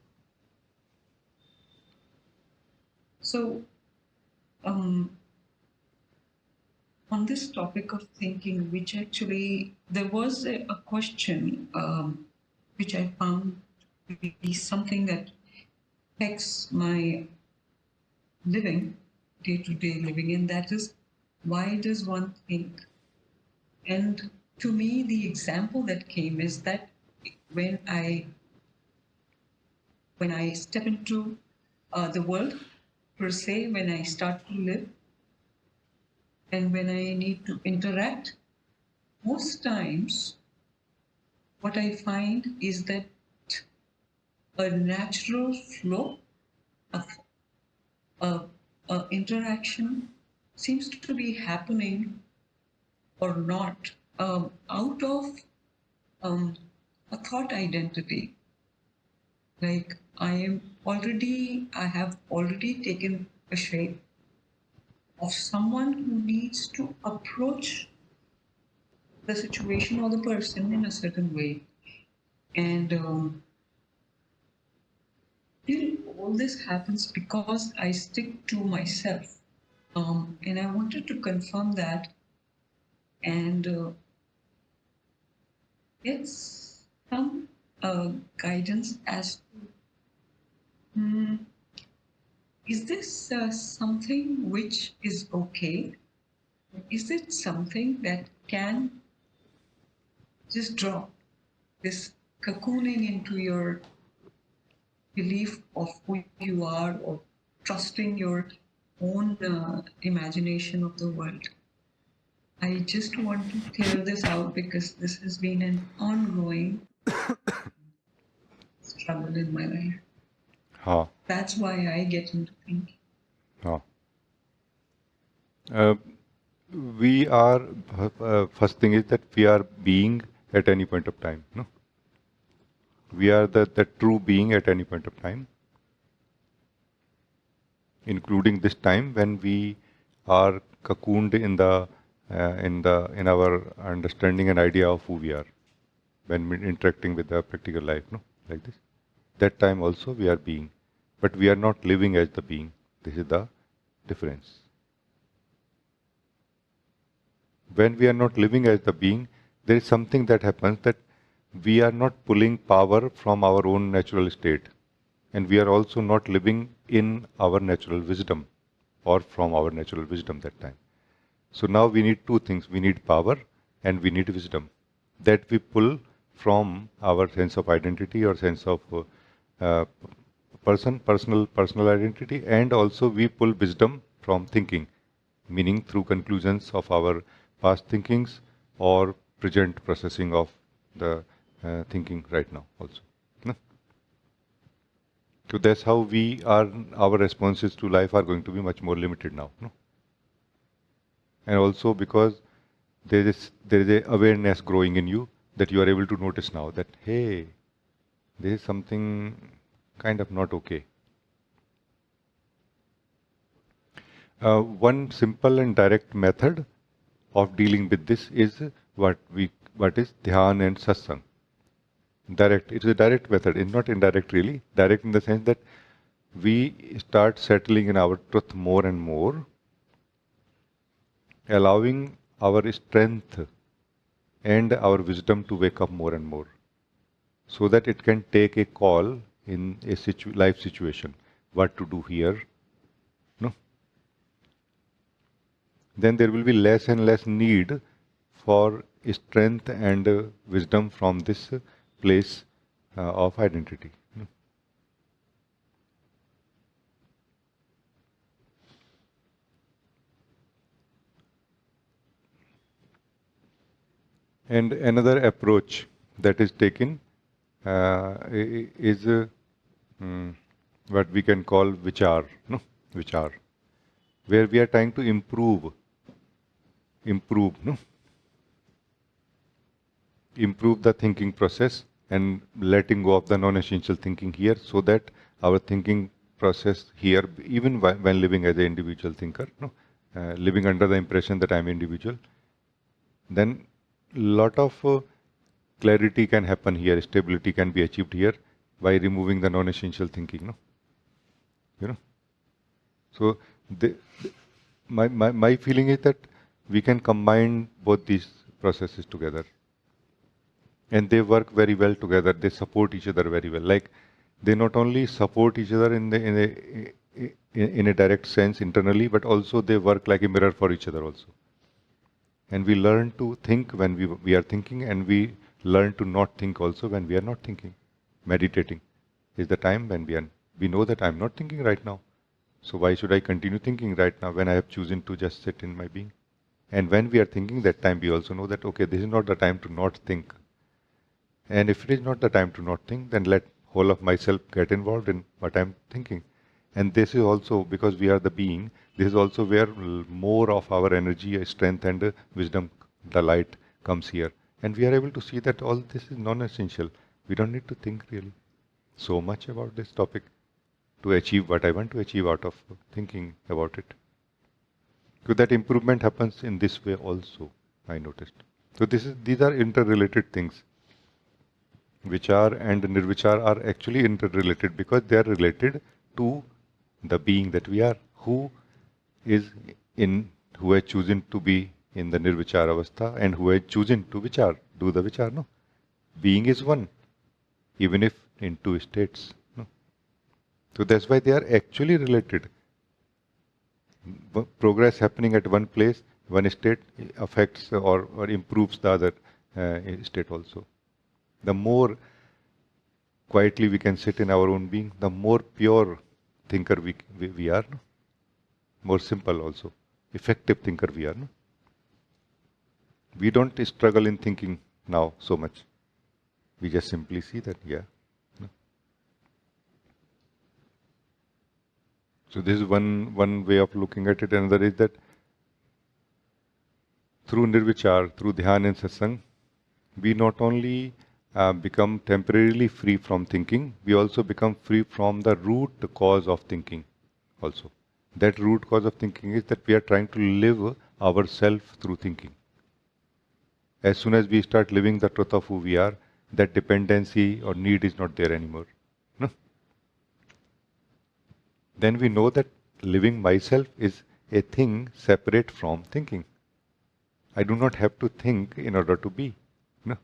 So, on this topic of thinking, which actually there was a question which I found to be something that affects my living, day-to-day living, and that is, why does one think? And to me, the example that came is that when I step into the world per se, when I start to live, and when I need to interact, most times what I find is that a natural flow of interaction seems to be happening or not out of a thought identity. Like I have already taken a shape of someone who needs to approach the situation or the person in a certain way. And all this happens because I stick to myself. And I wanted to confirm that and get some guidance as to is this something which is okay? Is it something that can just drop this cocooning into your belief of who you are or trusting your own imagination of the world? I just want to clear this out because this has been an ongoing struggle in my life. हाँ That's why I get into thinking. हाँ we are first thing is that we are being at any point of time. No, we are the true being at any point of time, including this time when we are cocooned in our understanding and idea of who we are when we interacting with the practical life. No, like this. That time also we are being, but we are not living as the being. This is the difference. When we are not living as the being, there is something that happens that we are not pulling power from our own natural state, and we are also not living in our natural wisdom or from our natural wisdom that time. So now we need two things. We need power and we need wisdom that we pull from our sense of identity or sense of uh, personal identity, and also we pull wisdom from thinking, meaning through conclusions of our past thinkings or present processing of the thinking right now also. No? So that's how our responses to life are going to be much more limited now. No? And also because there is a awareness growing in you that you are able to notice now that, hey, there is something kind of not okay. One simple and direct method of dealing with this is what is dhyan and satsang. Direct. It is a direct method. It's not indirect really. Direct in the sense that we start settling in our truth more and more, allowing our strength and our wisdom to wake up more and more, so that it can take a call in a life situation, what to do here. No? Then there will be less and less need for strength and wisdom from this place of identity. No? And another approach that is taken is what we can call Vichar, no? Vichar, where we are trying to improve, no? Improve the thinking process and letting go of the non-essential thinking here, so that our thinking process here, even when living as an individual thinker, no? Living under the impression that I am individual, then lot of clarity can happen here, stability can be achieved here by removing the non-essential thinking. No, you know. So my feeling is that we can combine both these processes together, and they work very well together. They support each other very well. Like they not only support each other in a direct sense internally, but also they work like a mirror for each other also. And we learn to think when we are thinking, and we learn to not think also when we are not thinking. Meditating is the time when we know that I am not thinking right now. So why should I continue thinking right now when I have chosen to just sit in my being? And when we are thinking, that time we also know that, okay, this is not the time to not think. And if it is not the time to not think, then let whole of myself get involved in what I am thinking. And this is also, because we are the being, this is also where more of our energy, strength and wisdom, the light comes here. And we are able to see that all this is non-essential. We don't need to think really so much about this topic to achieve what I want to achieve out of thinking about it. So that improvement happens in this way also, I noticed. So these are interrelated things. Vichar and Nirvichar are actually interrelated because they are related to the being that we are, who is in, who has chosen to be in the Nirvichar avastha and who has chosen to Vichar, do the Vichar, no? Being is one, even if in two states. No? So that's why they are actually related. Progress happening at one place, one state affects or improves the other state also. The more quietly we can sit in our own being, the more pure thinker we are, no? More simple also, effective thinker we are. No? We don't struggle in thinking now so much. We just simply see that, yeah. No? So this is one way of looking at it. Another is that through Nirvichar, through Dhyan and Satsang, we not only become temporarily free from thinking, we also become free from the root cause of thinking also. That root cause of thinking is that we are trying to live ourselves through thinking. As soon as we start living the truth of who we are, that dependency or need is not there anymore. No? Then we know that living myself is a thing separate from thinking. I do not have to think in order to be, no?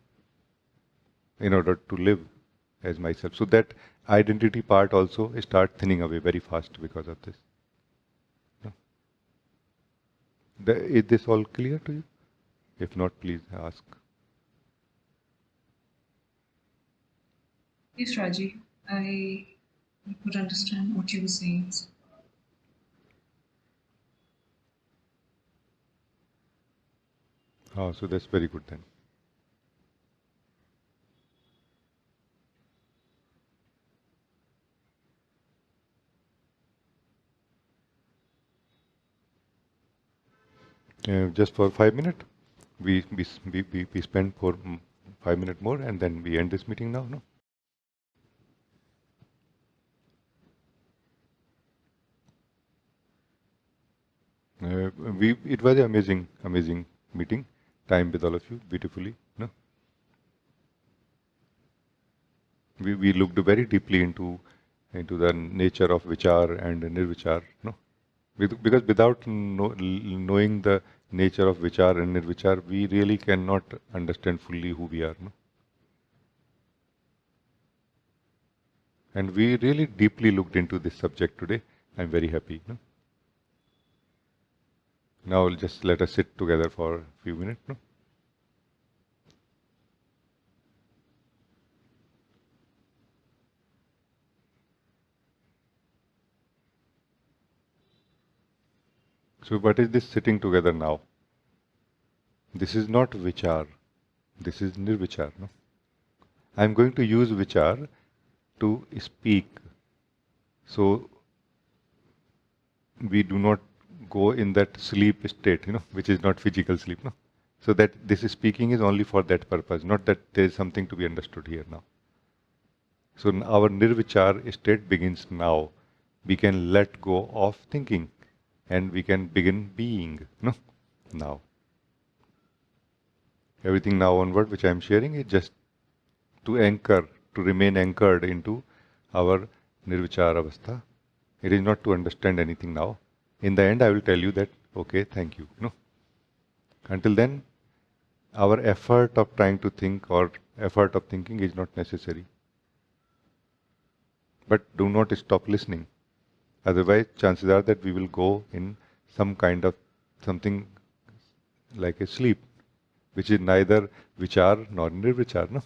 In order to live as myself. So that identity part also starts thinning away very fast because of this. No? Is this all clear to you? If not, please ask. Yes, Rajee, I could understand what you were saying. So that's very good then. Just for 5 minutes, we spend for 5 minutes more, and then we end this meeting now. No. It was an amazing meeting. Time with all of you beautifully. No. We looked very deeply into the nature of Vichar and Nirvichar. No. Because without knowing the nature of Vichar and Nirvichar, we really cannot understand fully who we are. No? And we really deeply looked into this subject today. I'm very happy. No? Now just let us sit together for a few minutes. No? So what is this sitting together now? This is not Vichar. This is Nirvichar. No? I'm going to use Vichar to speak. So we do not go in that sleep state, which is not physical sleep. No? So that this speaking is only for that purpose, not that there is something to be understood here now. So our Nirvichar state begins now. We can let go of thinking and we can begin being. No? Now. Everything now onward which I am sharing is just to anchor, to remain anchored into our Nirvichar avastha. It is not to understand anything now. In the end, I will tell you that, okay, thank you. No. Until then, our effort of trying to think or effort of thinking is not necessary. But do not stop listening. Otherwise, chances are that we will go in some kind of something like a sleep, which is neither Vichar nor Nirvichar. No?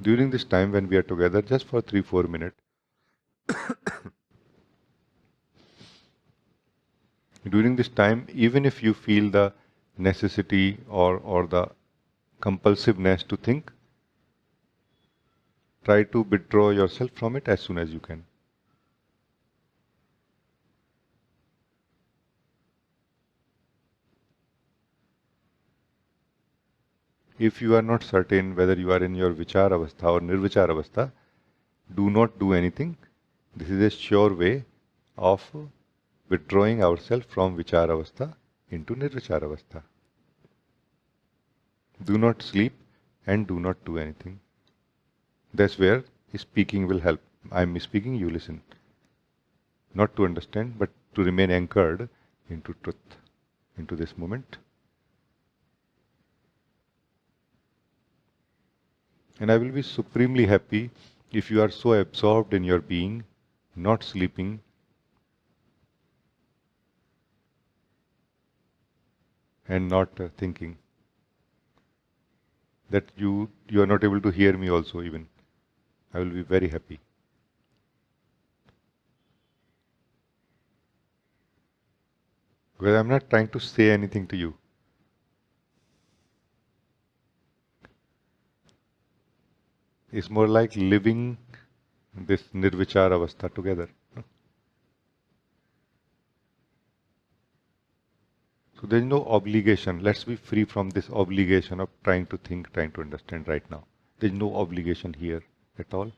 During this time when we are together, just for 3-4 minutes, during this time, even if you feel the necessity or the compulsiveness to think, try to withdraw yourself from it as soon as you can. If you are not certain whether you are in your Vichar avastha or Nirvichar avastha, do not do anything. This is a sure way of withdrawing ourselves from Vichar avastha into Nirvichar avastha. Do not sleep and do not do anything. That's where speaking will help. I'm speaking, you listen. Not to understand, but to remain anchored into truth, into this moment. And I will be supremely happy if you are so absorbed in your being, not sleeping, and not thinking, that you are not able to hear me also even. I will be very happy. Because I'm not trying to say anything to you. It's more like living this Nirvichar avastha together. So there is no obligation. Let's be free from this obligation of trying to think, trying to understand right now. There is no obligation here at all.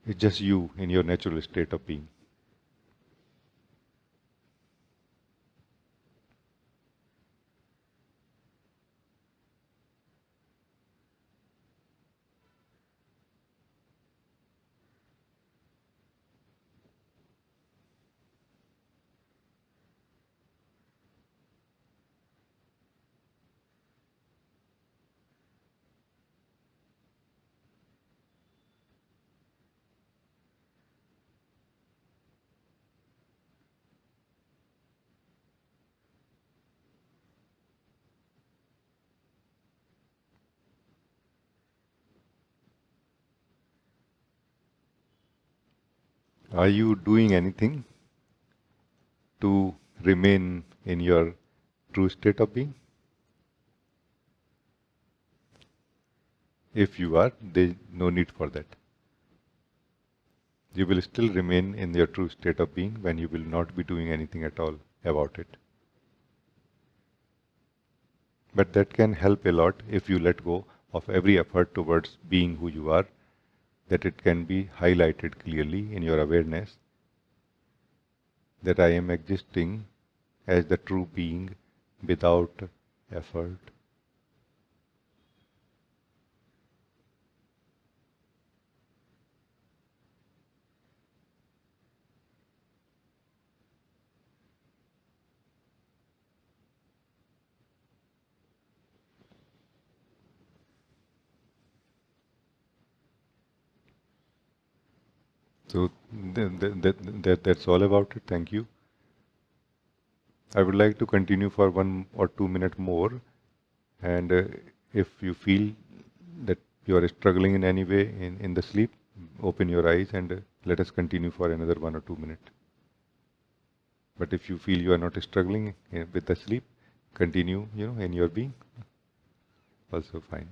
It's just you in your natural state of being. Are you doing anything to remain in your true state of being? If you are, there is no need for that. You will still remain in your true state of being when you will not be doing anything at all about it. But that can help a lot if you let go of every effort towards being who you are, that it can be highlighted clearly in your awareness that I am existing as the true being without effort. So that's all about it. Thank you. I would like to continue for 1 or 2 minutes more, and if you feel that you are struggling in any way in the sleep, open your eyes and let us continue for another 1 or 2 minutes. But if you feel you are not struggling with the sleep, continue, in your being, also fine.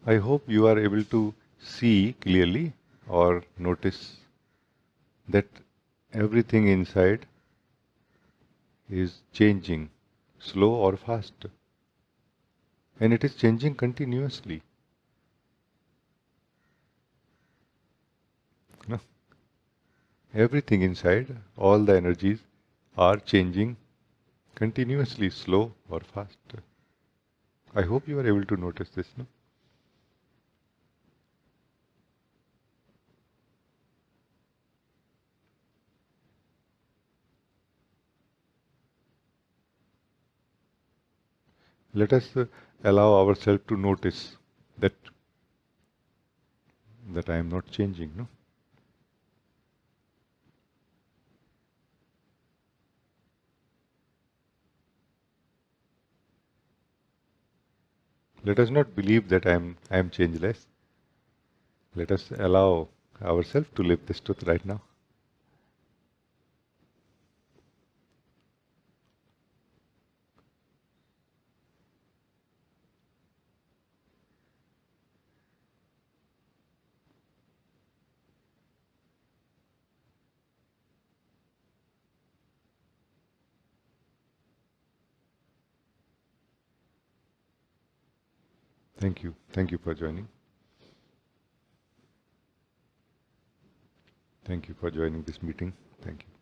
I hope you are able to see clearly or notice that everything inside is changing, slow or fast. And it is changing continuously. No? Everything inside, all the energies are changing continuously, slow or fast. I hope you are able to notice this. No? Let us allow ourselves to notice that I am not changing. No? Let us not believe that I am changeless. Let us allow ourselves to live this truth right now. Thank you. Thank you for joining. Thank you for joining this meeting. Thank you.